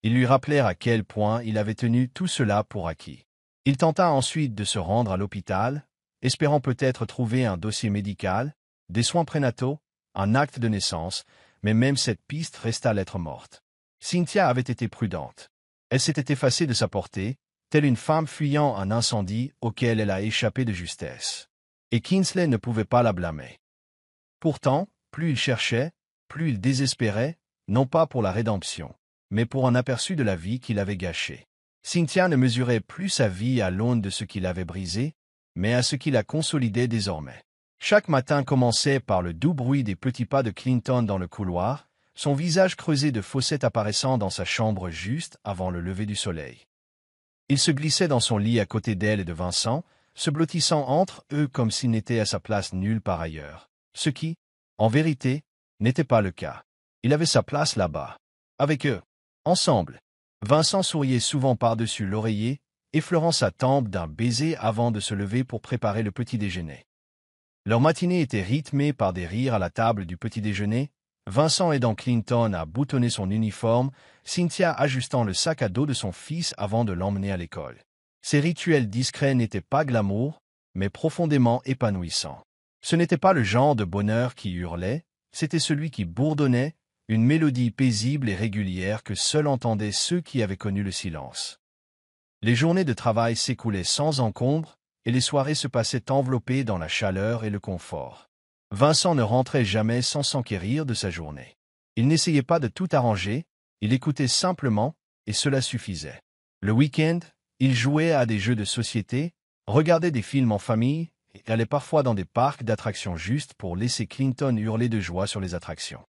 Ils lui rappelèrent à quel point il avait tenu tout cela pour acquis. Il tenta ensuite de se rendre à l'hôpital, espérant peut-être trouver un dossier médical, des soins prénataux, un acte de naissance, mais même cette piste resta lettre morte. Cynthia avait été prudente. Elle s'était effacée de sa portée, telle une femme fuyant un incendie auquel elle a échappé de justesse. Et Kingsley ne pouvait pas la blâmer. Pourtant, plus il cherchait, plus il désespérait, non pas pour la rédemption, mais pour un aperçu de la vie qu'il avait gâchée. Cynthia ne mesurait plus sa vie à l'aune de ce qu'il avait brisé, mais à ce qui la consolidait désormais. Chaque matin commençait par le doux bruit des petits pas de Clinton dans le couloir, son visage creusé de fossettes apparaissant dans sa chambre juste avant le lever du soleil. Il se glissait dans son lit à côté d'elle et de Vincent, se blottissant entre eux comme s'il n'était à sa place nulle part ailleurs. Ce qui, en vérité, n'était pas le cas. Il avait sa place là-bas. Avec eux. Ensemble. Vincent souriait souvent par-dessus l'oreiller, effleurant sa tempe d'un baiser avant de se lever pour préparer le petit déjeuner. Leur matinée était rythmée par des rires à la table du petit déjeuner, Vincent aidant Clinton à boutonner son uniforme, Cynthia ajustant le sac à dos de son fils avant de l'emmener à l'école. Ces rituels discrets n'étaient pas glamour, mais profondément épanouissants. Ce n'était pas le genre de bonheur qui hurlait, c'était celui qui bourdonnait, une mélodie paisible et régulière que seuls entendaient ceux qui avaient connu le silence. Les journées de travail s'écoulaient sans encombre, et les soirées se passaient enveloppées dans la chaleur et le confort. Vincent ne rentrait jamais sans s'enquérir de sa journée. Il n'essayait pas de tout arranger, il écoutait simplement, et cela suffisait. Le week-end, il jouait à des jeux de société, regardait des films en famille, et allait parfois dans des parcs d'attractions juste pour laisser Clinton hurler de joie sur les attractions.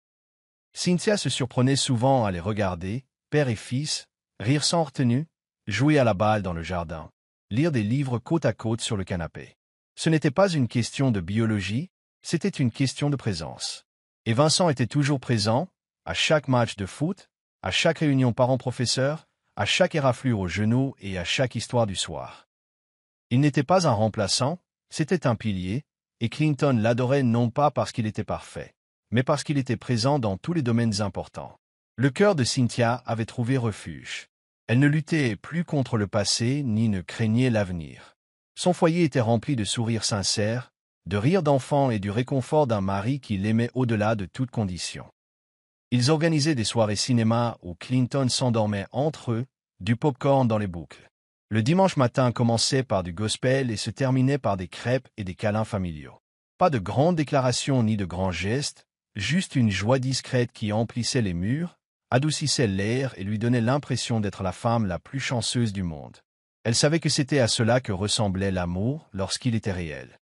Cynthia se surprenait souvent à les regarder, père et fils, rire sans retenue, jouer à la balle dans le jardin, lire des livres côte à côte sur le canapé. Ce n'était pas une question de biologie, c'était une question de présence. Et Vincent était toujours présent, à chaque match de foot, à chaque réunion parents-professeurs, à chaque éraflure au genou et à chaque histoire du soir. Il n'était pas un remplaçant, c'était un pilier, et Clinton l'adorait non pas parce qu'il était parfait, mais parce qu'il était présent dans tous les domaines importants. Le cœur de Cynthia avait trouvé refuge. Elle ne luttait plus contre le passé ni ne craignait l'avenir. Son foyer était rempli de sourires sincères, de rires d'enfants et du réconfort d'un mari qui l'aimait au-delà de toute condition. Ils organisaient des soirées cinéma où Clinton s'endormait entre eux, du pop-corn dans les boucles. Le dimanche matin commençait par du gospel et se terminait par des crêpes et des câlins familiaux. Pas de grandes déclarations ni de grands gestes, juste une joie discrète qui emplissait les murs, adoucissait l'air et lui donnait l'impression d'être la femme la plus chanceuse du monde. Elle savait que c'était à cela que ressemblait l'amour lorsqu'il était réel.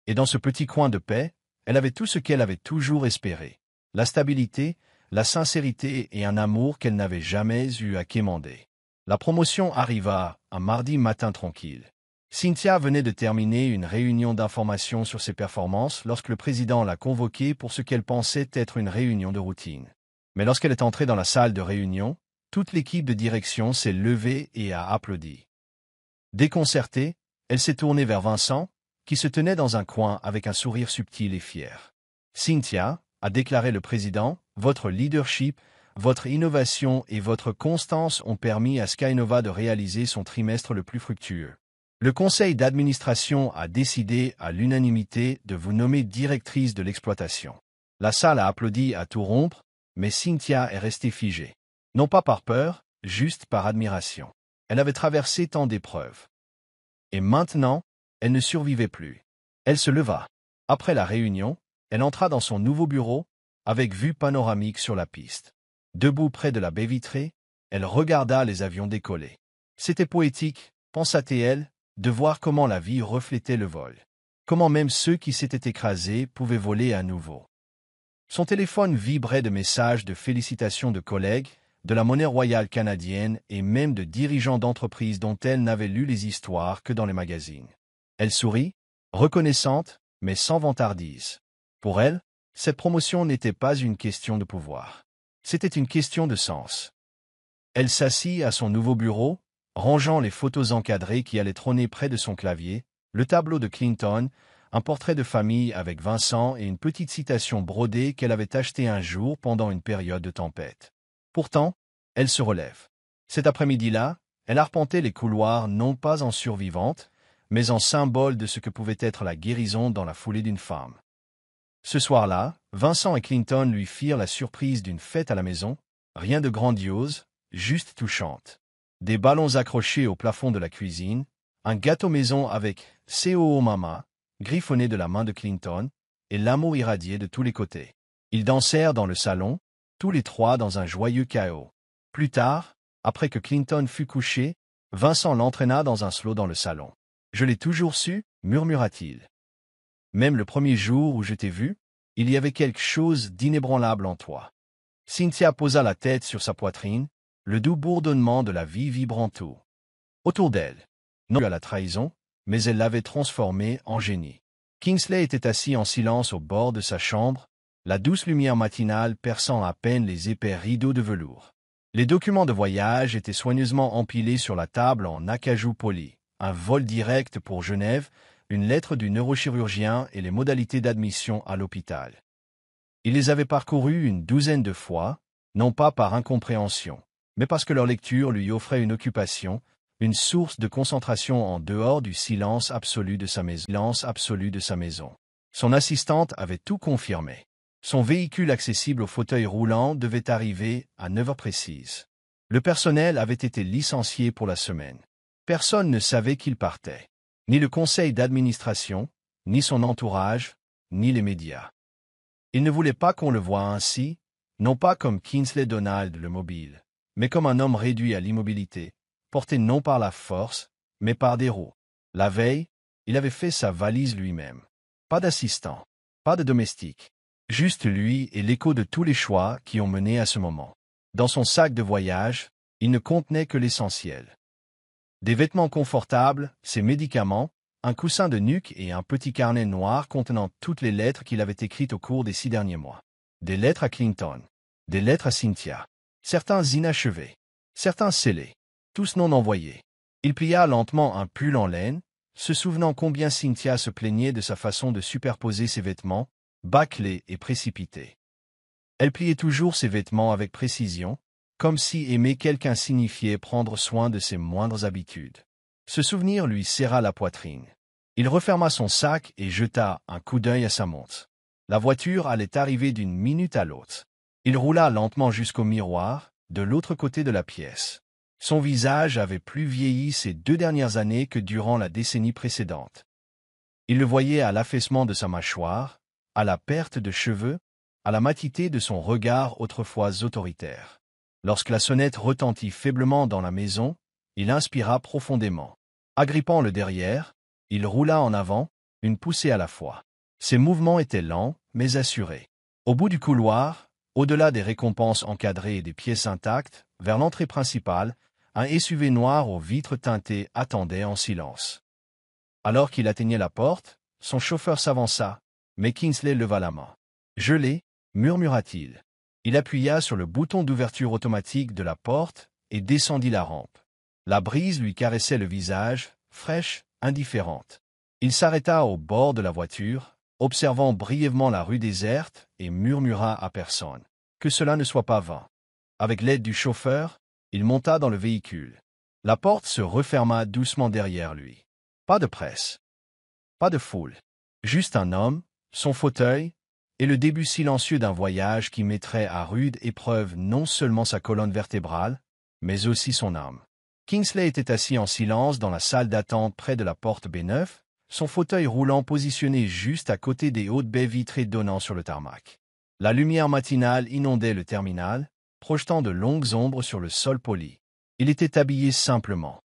Et dans ce petit coin de paix, elle avait tout ce qu'elle avait toujours espéré. La stabilité, la sincérité et un amour qu'elle n'avait jamais eu à quémander. La promotion arriva un mardi matin tranquille. Cynthia venait de terminer une réunion d'information sur ses performances lorsque le président l'a convoquée pour ce qu'elle pensait être une réunion de routine. Mais lorsqu'elle est entrée dans la salle de réunion, toute l'équipe de direction s'est levée et a applaudi. Déconcertée, elle s'est tournée vers Vincent, qui se tenait dans un coin avec un sourire subtil et fier. « Cynthia, » a déclaré le président, « votre leadership, votre innovation et votre constance ont permis à Skynova de réaliser son trimestre le plus fructueux. Le conseil d'administration a décidé à l'unanimité de vous nommer directrice de l'exploitation. » La salle a applaudi à tout rompre, mais Cynthia est restée figée. Non pas par peur, juste par admiration. Elle avait traversé tant d'épreuves. Et maintenant, elle ne survivait plus. Elle se leva. Après la réunion, elle entra dans son nouveau bureau, avec vue panoramique sur la piste. Debout près de la baie vitrée, elle regarda les avions décoller. C'était poétique, pensa-t-elle, de voir comment la vie reflétait le vol. Comment même ceux qui s'étaient écrasés pouvaient voler à nouveau. Son téléphone vibrait de messages de félicitations de collègues, de la monnaie royale canadienne et même de dirigeants d'entreprises dont elle n'avait lu les histoires que dans les magazines. Elle sourit, reconnaissante, mais sans vantardise. Pour elle, cette promotion n'était pas une question de pouvoir. C'était une question de sens. Elle s'assit à son nouveau bureau, rangeant les photos encadrées qui allaient trôner près de son clavier, le tableau de Clinton, un portrait de famille avec Vincent et une petite citation brodée qu'elle avait achetée un jour pendant une période de tempête. Pourtant, elle se relève. Cet après-midi-là, elle arpentait les couloirs non pas en survivante, mais en symbole de ce que pouvait être la guérison dans la foulée d'une femme. Ce soir-là, Vincent et Clinton lui firent la surprise d'une fête à la maison, rien de grandiose, juste touchante. Des ballons accrochés au plafond de la cuisine, un gâteau maison avec « C.O.O. Mama » griffonné de la main de Clinton, et l'amour irradié de tous les côtés. Ils dansèrent dans le salon, tous les trois dans un joyeux chaos. Plus tard, après que Clinton fut couché, Vincent l'entraîna dans un slow dans le salon. « Je l'ai toujours su » murmura-t-il. « Même le premier jour où je t'ai vu, il y avait quelque chose d'inébranlable en toi. » Cynthia posa la tête sur sa poitrine, le doux bourdonnement de la vie vibrant tout autour d'elle. Non à la trahison, mais elle l'avait transformé en génie. Kingsley était assis en silence au bord de sa chambre, la douce lumière matinale perçant à peine les épais rideaux de velours. Les documents de voyage étaient soigneusement empilés sur la table en acajou poli, un vol direct pour Genève, une lettre du neurochirurgien et les modalités d'admission à l'hôpital. Il les avait parcourus une douzaine de fois, non pas par incompréhension, mais parce que leur lecture lui offrait une occupation, une source de concentration en dehors du silence absolu de sa maison. Son assistante avait tout confirmé. Son véhicule accessible au fauteuil roulant devait arriver à 9 heures précises. Le personnel avait été licencié pour la semaine. Personne ne savait qu'il partait. Ni le conseil d'administration, ni son entourage, ni les médias. Il ne voulait pas qu'on le voie ainsi, non pas comme Kingsley Donald le mobile, mais comme un homme réduit à l'immobilité, porté non par la force, mais par des roues. La veille, il avait fait sa valise lui-même. Pas d'assistant, pas de domestique. Juste lui et l'écho de tous les choix qui ont mené à ce moment. Dans son sac de voyage, il ne contenait que l'essentiel. Des vêtements confortables, ses médicaments, un coussin de nuque et un petit carnet noir contenant toutes les lettres qu'il avait écrites au cours des 6 derniers mois. Des lettres à Clinton, des lettres à Cynthia, certains inachevés, certains scellés, tous non envoyés. Il plia lentement un pull en laine, se souvenant combien Cynthia se plaignait de sa façon de superposer ses vêtements, bâclés et précipités. Elle pliait toujours ses vêtements avec précision, comme si aimer quelqu'un signifiait prendre soin de ses moindres habitudes. Ce souvenir lui serra la poitrine. Il referma son sac et jeta un coup d'œil à sa montre. La voiture allait arriver d'une minute à l'autre. Il roula lentement jusqu'au miroir, de l'autre côté de la pièce. Son visage avait plus vieilli ces 2 dernières années que durant la décennie précédente. Il le voyait à l'affaissement de sa mâchoire, à la perte de cheveux, à la matité de son regard autrefois autoritaire. Lorsque la sonnette retentit faiblement dans la maison, il inspira profondément. Agrippant le derrière, il roula en avant, une poussée à la fois. Ses mouvements étaient lents, mais assurés. Au bout du couloir, au-delà des récompenses encadrées et des pièces intactes, vers l'entrée principale, un SUV noir aux vitres teintées attendait en silence. Alors qu'il atteignait la porte, son chauffeur s'avança, mais Kingsley leva la main. « Je l'ai » murmura-t-il. Il appuya sur le bouton d'ouverture automatique de la porte et descendit la rampe. La brise lui caressait le visage, fraîche, indifférente. Il s'arrêta au bord de la voiture, observant brièvement la rue déserte, et murmura à personne. Que cela ne soit pas vain. Avec l'aide du chauffeur, il monta dans le véhicule. La porte se referma doucement derrière lui. Pas de presse. Pas de foule. Juste un homme, son fauteuil, et le début silencieux d'un voyage qui mettrait à rude épreuve non seulement sa colonne vertébrale, mais aussi son âme. Kingsley était assis en silence dans la salle d'attente près de la porte B9, son fauteuil roulant positionné juste à côté des hautes baies vitrées donnant sur le tarmac. La lumière matinale inondait le terminal, projetant de longues ombres sur le sol poli. Il était habillé simplement.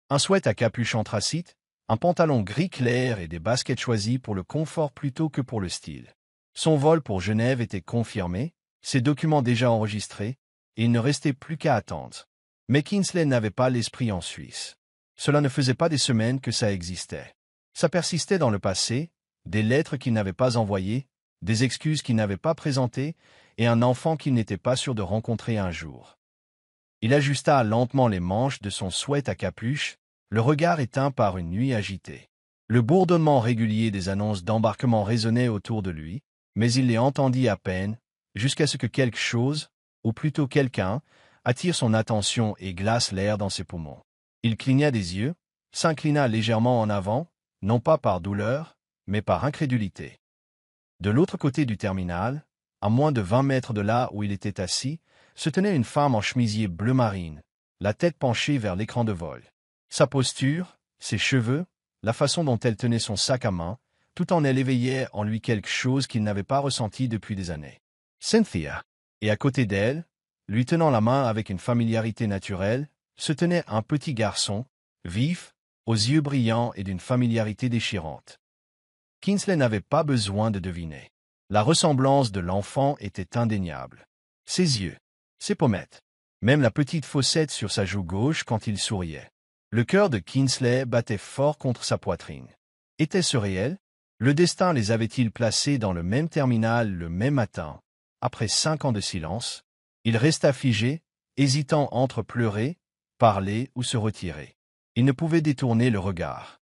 Un sweat à capuche anthracite, un pantalon gris clair et des baskets choisies pour le confort plutôt que pour le style. Son vol pour Genève était confirmé, ses documents déjà enregistrés, et il ne restait plus qu'à attendre. Mais Kingsley n'avait pas l'esprit en Suisse. Cela ne faisait pas des semaines que ça existait. Ça persistait dans le passé, des lettres qu'il n'avait pas envoyées, des excuses qu'il n'avait pas présentées, et un enfant qu'il n'était pas sûr de rencontrer un jour. Il ajusta lentement les manches de son sweat à capuche, le regard éteint par une nuit agitée. Le bourdonnement régulier des annonces d'embarquement résonnait autour de lui, mais il les entendit à peine, jusqu'à ce que quelque chose, ou plutôt quelqu'un, attire son attention et glace l'air dans ses poumons. Il cligna des yeux, s'inclina légèrement en avant, non pas par douleur, mais par incrédulité. De l'autre côté du terminal, à moins de 20 mètres de là où il était assis, se tenait une femme en chemisier bleu marine, la tête penchée vers l'écran de vol. Sa posture, ses cheveux, la façon dont elle tenait son sac à main, tout en elle éveillait en lui quelque chose qu'il n'avait pas ressenti depuis des années. Cynthia. Et à côté d'elle, lui tenant la main avec une familiarité naturelle, se tenait un petit garçon, vif, aux yeux brillants et d'une familiarité déchirante. Kingsley n'avait pas besoin de deviner. La ressemblance de l'enfant était indéniable. Ses yeux, ses pommettes, même la petite fossette sur sa joue gauche quand il souriait. Le cœur de Kingsley battait fort contre sa poitrine. Était-ce réel? Le destin les avait-il placés dans le même terminal le même matin? Après 5 ans de silence, il resta figé, hésitant entre pleurer, parler ou se retirer. Il ne pouvait détourner le regard.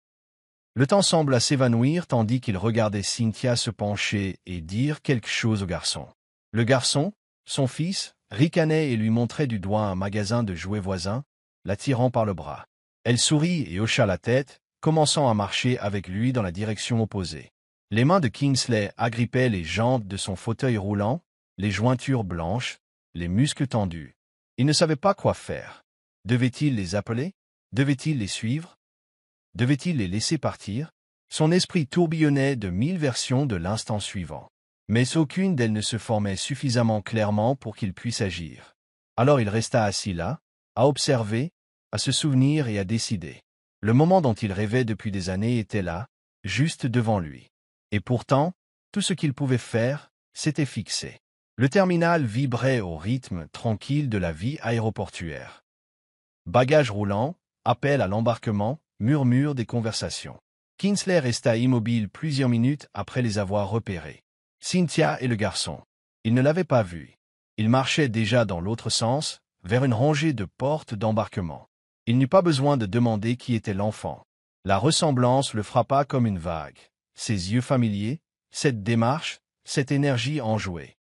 Le temps sembla s'évanouir tandis qu'il regardait Cynthia se pencher et dire quelque chose au garçon. Le garçon, son fils, ricanait et lui montrait du doigt un magasin de jouets voisins, l'attirant par le bras. Elle sourit et hocha la tête, commençant à marcher avec lui dans la direction opposée. Les mains de Kingsley agrippaient les jantes de son fauteuil roulant, les jointures blanches, les muscles tendus. Il ne savait pas quoi faire. Devait-il les appeler? Devait-il les suivre? Devait-il les laisser partir? Son esprit tourbillonnait de 1000 versions de l'instant suivant. Mais aucune d'elles ne se formait suffisamment clairement pour qu'il puisse agir. Alors il resta assis là, à observer, à se souvenir et à décider. Le moment dont il rêvait depuis des années était là, juste devant lui. Et pourtant, tout ce qu'il pouvait faire, c'était fixé. Le terminal vibrait au rythme tranquille de la vie aéroportuaire. Bagages roulants, appel à l'embarquement, murmure des conversations. Kingsley resta immobile plusieurs minutes après les avoir repérés. Cynthia et le garçon. Il ne l'avait pas vu. Il marchait déjà dans l'autre sens, vers une rangée de portes d'embarquement. Il n'eut pas besoin de demander qui était l'enfant. La ressemblance le frappa comme une vague. Ses yeux familiers, cette démarche, cette énergie enjouée.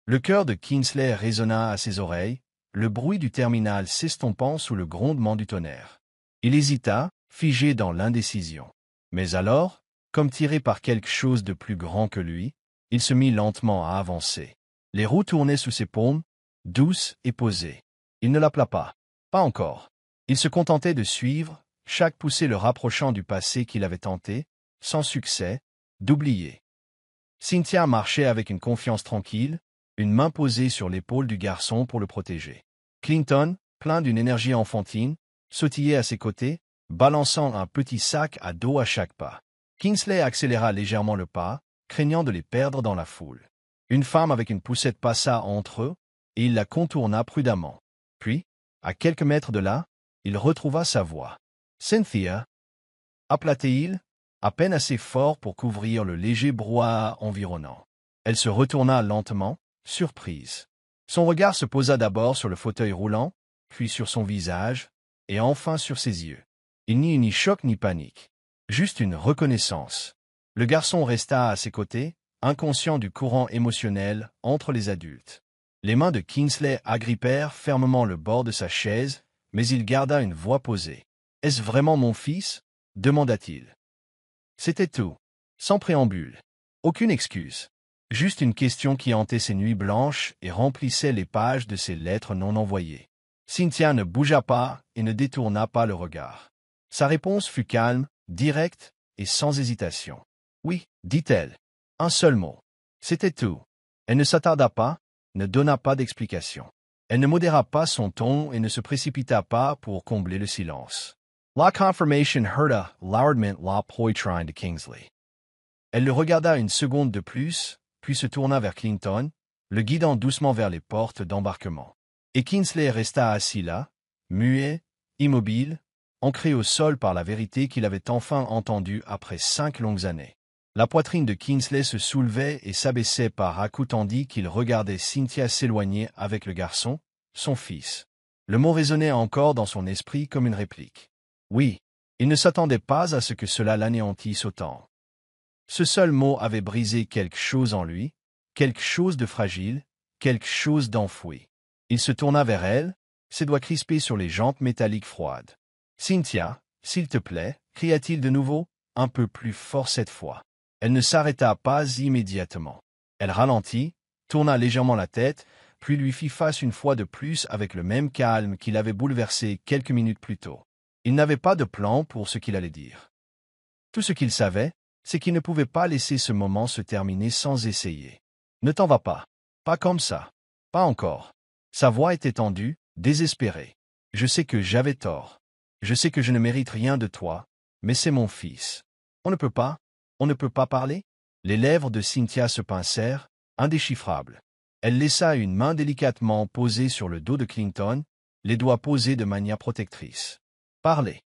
Le cœur de Kingsley résonna à ses oreilles, le bruit du terminal s'estompant sous le grondement du tonnerre. Il hésita, figé dans l'indécision. Mais alors, comme tiré par quelque chose de plus grand que lui, il se mit lentement à avancer. Les roues tournaient sous ses paumes, douces et posées. Il ne l'appela pas. Pas encore. Il se contentait de suivre, chaque poussée le rapprochant du passé qu'il avait tenté, sans succès, d'oublier. Cynthia marchait avec une confiance tranquille, une main posée sur l'épaule du garçon pour le protéger. Clinton, plein d'une énergie enfantine, sautillait à ses côtés, balançant un petit sac à dos à chaque pas. Kingsley accéléra légèrement le pas, craignant de les perdre dans la foule. Une femme avec une poussette passa entre eux, et il la contourna prudemment. Puis, à quelques mètres de là, il retrouva sa voix. « Cynthia » appela-t-il, à peine assez fort pour couvrir le léger brouhaha environnant. Elle se retourna lentement, surprise. Son regard se posa d'abord sur le fauteuil roulant, puis sur son visage, et enfin sur ses yeux. Il n'y eut ni choc ni panique. Juste une reconnaissance. Le garçon resta à ses côtés, inconscient du courant émotionnel entre les adultes. Les mains de Kingsley agrippèrent fermement le bord de sa chaise, mais il garda une voix posée. « Est-ce vraiment mon fils » demanda-t-il. C'était tout. Sans préambule. Aucune excuse. Juste une question qui hantait ses nuits blanches et remplissait les pages de ses lettres non envoyées. Cynthia ne bougea pas et ne détourna pas le regard. Sa réponse fut calme, directe et sans hésitation. « Oui » dit-elle. Un seul mot. C'était tout. Elle ne s'attarda pas, ne donna pas d'explication. Elle ne modéra pas son ton et ne se précipita pas pour combler le silence. La confirmation heard a loudement la poitrine de Kingsley. Elle le regarda une seconde de plus, puis se tourna vers Clinton, le guidant doucement vers les portes d'embarquement. Et Kingsley resta assis là, muet, immobile, ancré au sol par la vérité qu'il avait enfin entendue après 5 longues années. La poitrine de Kingsley se soulevait et s'abaissait par à-coups tandis qu'il regardait Cynthia s'éloigner avec le garçon, son fils. Le mot résonnait encore dans son esprit comme une réplique. Oui, il ne s'attendait pas à ce que cela l'anéantisse autant. Ce seul mot avait brisé quelque chose en lui, quelque chose de fragile, quelque chose d'enfoui. Il se tourna vers elle, ses doigts crispés sur les jantes métalliques froides. « Cynthia, s'il te plaît » cria-t-il de nouveau, un peu plus fort cette fois. Elle ne s'arrêta pas immédiatement. Elle ralentit, tourna légèrement la tête, puis lui fit face une fois de plus avec le même calme qui l'avait bouleversé quelques minutes plus tôt. Il n'avait pas de plan pour ce qu'il allait dire. Tout ce qu'il savait, c'est qu'il ne pouvait pas laisser ce moment se terminer sans essayer. « Ne t'en va pas. Pas comme ça. Pas encore. » Sa voix était tendue, désespérée. « Je sais que j'avais tort. Je sais que je ne mérite rien de toi, mais c'est mon fils. On ne peut pas parler ?» Les lèvres de Cynthia se pincèrent, indéchiffrables. Elle laissa une main délicatement posée sur le dos de Clinton, les doigts posés de manière protectrice. « Parlez »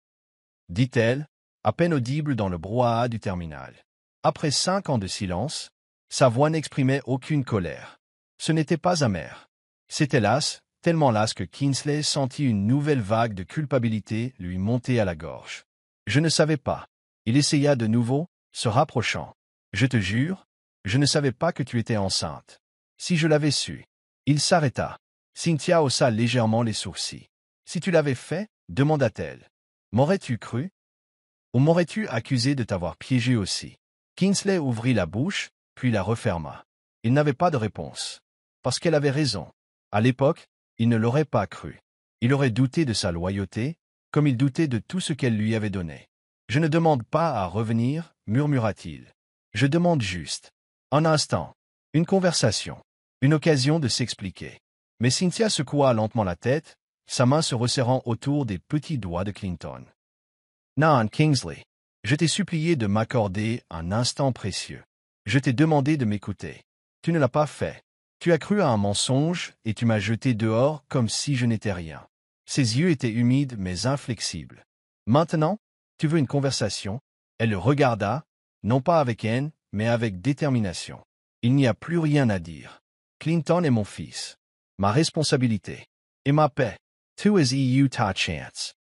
dit-elle, à peine audible dans le brouhaha du terminal. Après 5 ans de silence, sa voix n'exprimait aucune colère. Ce n'était pas amer. C'était las, tellement las que Kingsley sentit une nouvelle vague de culpabilité lui monter à la gorge. « Je ne savais pas. » Il essaya de nouveau, se rapprochant. « Je te jure, je ne savais pas que tu étais enceinte. Si je l'avais su. » Il s'arrêta. Cynthia haussa légèrement les sourcils. « Si tu l'avais fait, demanda-t-elle, m'aurais-tu cru? Ou m'aurais-tu accusé de t'avoir piégé aussi ?» Kingsley ouvrit la bouche, puis la referma. Il n'avait pas de réponse. Parce qu'elle avait raison. À l'époque, il ne l'aurait pas cru. Il aurait douté de sa loyauté, comme il doutait de tout ce qu'elle lui avait donné. « Je ne demande pas à revenir, murmura-t-il. Je demande juste un instant, une conversation, une occasion de s'expliquer. » Mais Cynthia secoua lentement la tête, sa main se resserrant autour des petits doigts de Clinton. « Non, Kingsley, je t'ai supplié de m'accorder un instant précieux. Je t'ai demandé de m'écouter. Tu ne l'as pas fait. Tu as cru à un mensonge et tu m'as jeté dehors comme si je n'étais rien. » Ses yeux étaient humides mais inflexibles. « Maintenant, tu veux une conversation ?» Elle le regarda, non pas avec haine, mais avec détermination. « Il n'y a plus rien à dire. Clinton est mon fils, ma responsabilité, et ma paix. Tu es eu ta chance. »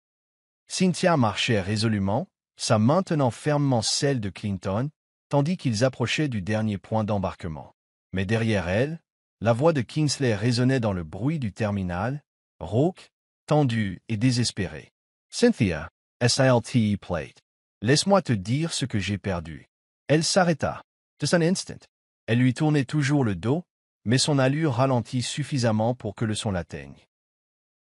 Cynthia marchait résolument, sa main tenant fermement celle de Clinton, tandis qu'ils approchaient du dernier point d'embarquement. Mais derrière elle, la voix de Kingsley résonnait dans le bruit du terminal, rauque, tendue et désespérée. « Cynthia, SILTE plate. Laisse-moi te dire ce que j'ai perdu. » Elle s'arrêta. Just un instant. Elle lui tournait toujours le dos, mais son allure ralentit suffisamment pour que le son l'atteigne.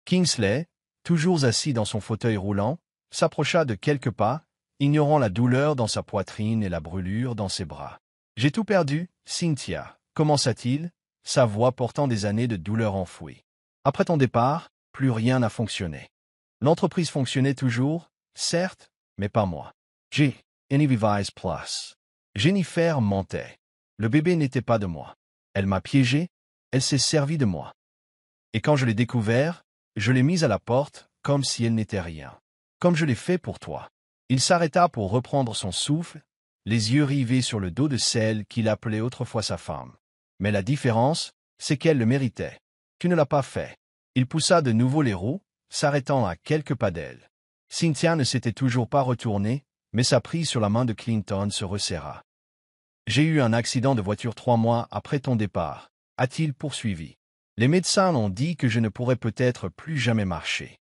Kingsley, toujours assis dans son fauteuil roulant, s'approcha de quelques pas, ignorant la douleur dans sa poitrine et la brûlure dans ses bras. « J'ai tout perdu, Cynthia, » commença-t-il, sa voix portant des années de douleur enfouie. « Après ton départ, plus rien n'a fonctionné. L'entreprise fonctionnait toujours, certes, mais pas moi. Jennifer plus. Jennifer mentait. Le bébé n'était pas de moi. Elle m'a piégé, elle s'est servie de moi. Et quand je l'ai découvert, je l'ai mise à la porte, comme si elle n'était rien. Comme je l'ai fait pour toi. » Il s'arrêta pour reprendre son souffle, les yeux rivés sur le dos de celle qu'il appelait autrefois sa femme. « Mais la différence, c'est qu'elle le méritait. Tu ne l'as pas fait. » Il poussa de nouveau les roues, s'arrêtant à quelques pas d'elle. Cynthia ne s'était toujours pas retournée, mais sa prise sur la main de Clinton se resserra. « J'ai eu un accident de voiture 3 mois après ton départ, » a-t-il poursuivi. « Les médecins ont dit que je ne pourrais peut-être plus jamais marcher.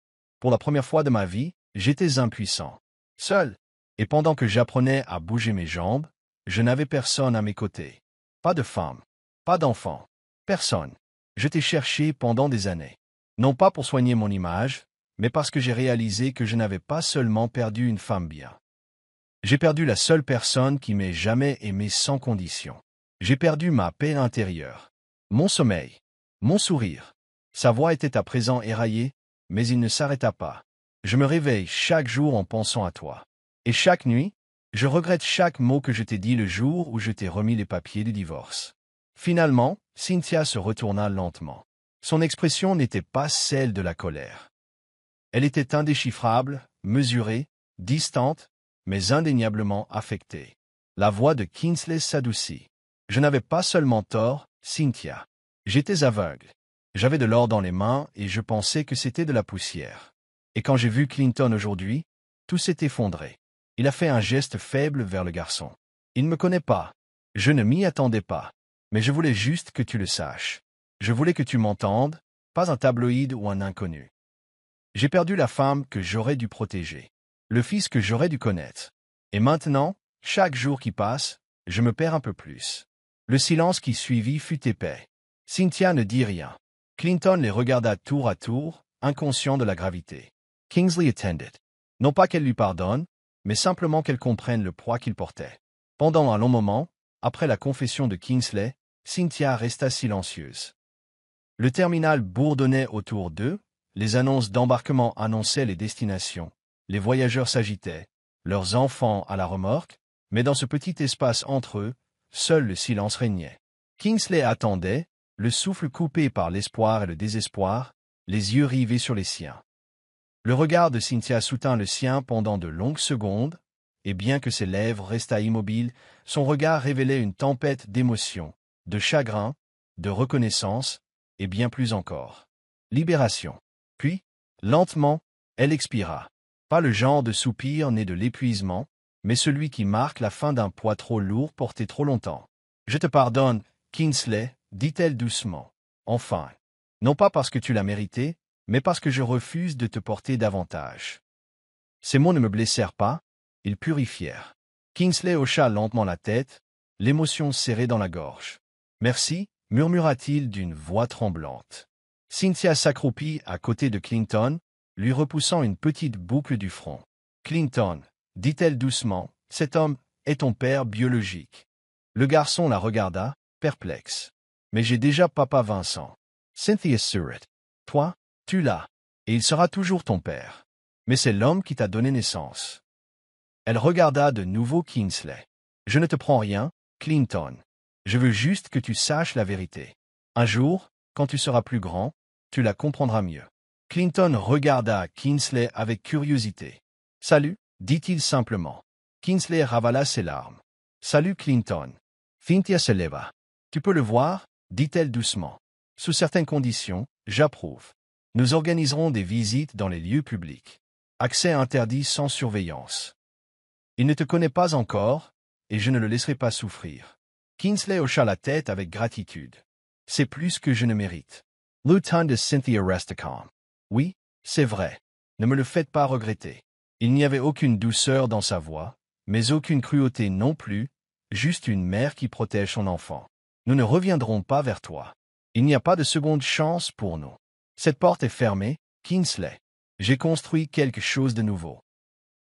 Pour la première fois de ma vie, j'étais impuissant. Seul. Et pendant que j'apprenais à bouger mes jambes, je n'avais personne à mes côtés. Pas de femme. Pas d'enfant. Personne. Je t'ai cherché pendant des années. Non pas pour soigner mon image, mais parce que j'ai réalisé que je n'avais pas seulement perdu une femme bien. J'ai perdu la seule personne qui m'ait jamais aimé sans condition. J'ai perdu ma paix intérieure. Mon sommeil. Mon sourire. » Sa voix était à présent éraillée, mais il ne s'arrêta pas. « Je me réveille chaque jour en pensant à toi. Et chaque nuit, je regrette chaque mot que je t'ai dit le jour où je t'ai remis les papiers du divorce. » Finalement, Cynthia se retourna lentement. Son expression n'était pas celle de la colère. Elle était indéchiffrable, mesurée, distante, mais indéniablement affectée. La voix de Kingsley s'adoucit. « Je n'avais pas seulement tort, Cynthia. J'étais aveugle. J'avais de l'or dans les mains et je pensais que c'était de la poussière. Et quand j'ai vu Clinton aujourd'hui, tout s'est effondré. » Il a fait un geste faible vers le garçon. « Il ne me connaît pas. Je ne m'y attendais pas. Mais je voulais juste que tu le saches. Je voulais que tu m'entendes, pas un tabloïd ou un inconnu. J'ai perdu la femme que j'aurais dû protéger, le fils que j'aurais dû connaître. Et maintenant, chaque jour qui passe, je me perds un peu plus. » Le silence qui suivit fut épais. Cynthia ne dit rien. Clinton les regarda tour à tour, inconscient de la gravité. Kingsley attended. Non pas qu'elle lui pardonne, mais simplement qu'elle comprenne le poids qu'il portait. Pendant un long moment, après la confession de Kingsley, Cynthia resta silencieuse. Le terminal bourdonnait autour d'eux, les annonces d'embarquement annonçaient les destinations, les voyageurs s'agitaient, leurs enfants à la remorque, mais dans ce petit espace entre eux, seul le silence régnait. Kingsley attendait, le souffle coupé par l'espoir et le désespoir, les yeux rivés sur les siens. Le regard de Cynthia soutint le sien pendant de longues secondes, et bien que ses lèvres restât immobiles, son regard révélait une tempête d'émotions, de chagrin, de reconnaissance, et bien plus encore. Libération. Puis, lentement, elle expira. Pas le genre de soupir né de l'épuisement, mais celui qui marque la fin d'un poids trop lourd porté trop longtemps. « Je te pardonne, Kingsley, » dit-elle doucement. « Enfin. Non pas parce que tu l'as mérité, mais parce que je refuse de te porter davantage. » Ces mots ne me blessèrent pas, ils purifièrent. Kingsley hocha lentement la tête, l'émotion serrée dans la gorge. « Merci, » murmura-t-il d'une voix tremblante. Cynthia s'accroupit à côté de Clinton, lui repoussant une petite boucle du front. Clinton, dit-elle doucement, cet homme est ton père biologique. Le garçon la regarda, perplexe. Mais j'ai déjà papa Vincent. Cynthia sourit. Toi, tu l'as. Et il sera toujours ton père. Mais c'est l'homme qui t'a donné naissance. Elle regarda de nouveau Kingsley. Je ne te prends rien, Clinton. Je veux juste que tu saches la vérité. Un jour, quand tu seras plus grand, tu la comprendras mieux. Clinton regarda Kingsley avec curiosité. Salut, dit-il simplement. Kingsley ravala ses larmes. Salut Clinton. Cynthia se leva. Tu peux le voir, dit-elle doucement. Sous certaines conditions, j'approuve. Nous organiserons des visites dans les lieux publics. Accès interdit sans surveillance. Il ne te connaît pas encore, et je ne le laisserai pas souffrir. Kingsley hocha la tête avec gratitude. C'est plus que je ne mérite. Le ton de Cynthia resta calme. Oui, c'est vrai. Ne me le faites pas regretter. Il n'y avait aucune douceur dans sa voix, mais aucune cruauté non plus, juste une mère qui protège son enfant. Nous ne reviendrons pas vers toi. Il n'y a pas de seconde chance pour nous. Cette porte est fermée, Kingsley. J'ai construit quelque chose de nouveau.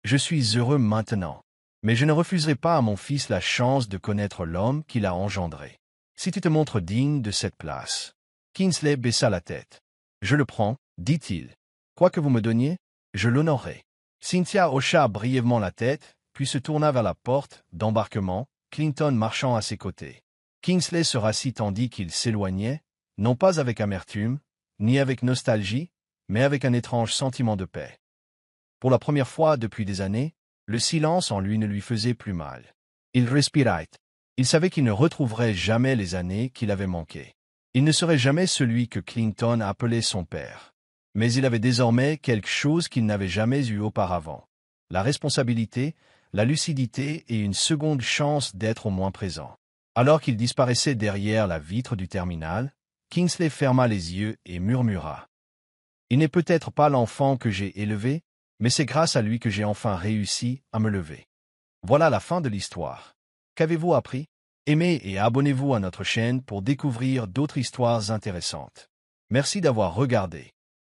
Je suis heureux maintenant. Mais je ne refuserai pas à mon fils la chance de connaître l'homme qui l'a engendré. Si tu te montres digne de cette place. Kingsley baissa la tête. Je le prends, dit-il. Quoi que vous me donniez, je l'honorerai. Cynthia hocha brièvement la tête, puis se tourna vers la porte d'embarquement, Clinton marchant à ses côtés. Kingsley se rassit tandis qu'il s'éloignait, non pas avec amertume, ni avec nostalgie, mais avec un étrange sentiment de paix. Pour la première fois depuis des années, le silence en lui ne lui faisait plus mal. Il respirait. Il savait qu'il ne retrouverait jamais les années qu'il avait manquées. Il ne serait jamais celui que Clinton appelait son père. Mais il avait désormais quelque chose qu'il n'avait jamais eu auparavant. La responsabilité, la lucidité et une seconde chance d'être au moins présent. Alors qu'il disparaissait derrière la vitre du terminal, Kingsley ferma les yeux et murmura. Il n'est peut-être pas l'enfant que j'ai élevé, mais c'est grâce à lui que j'ai enfin réussi à me lever. Voilà la fin de l'histoire. Qu'avez-vous appris? Aimez et abonnez-vous à notre chaîne pour découvrir d'autres histoires intéressantes. Merci d'avoir regardé.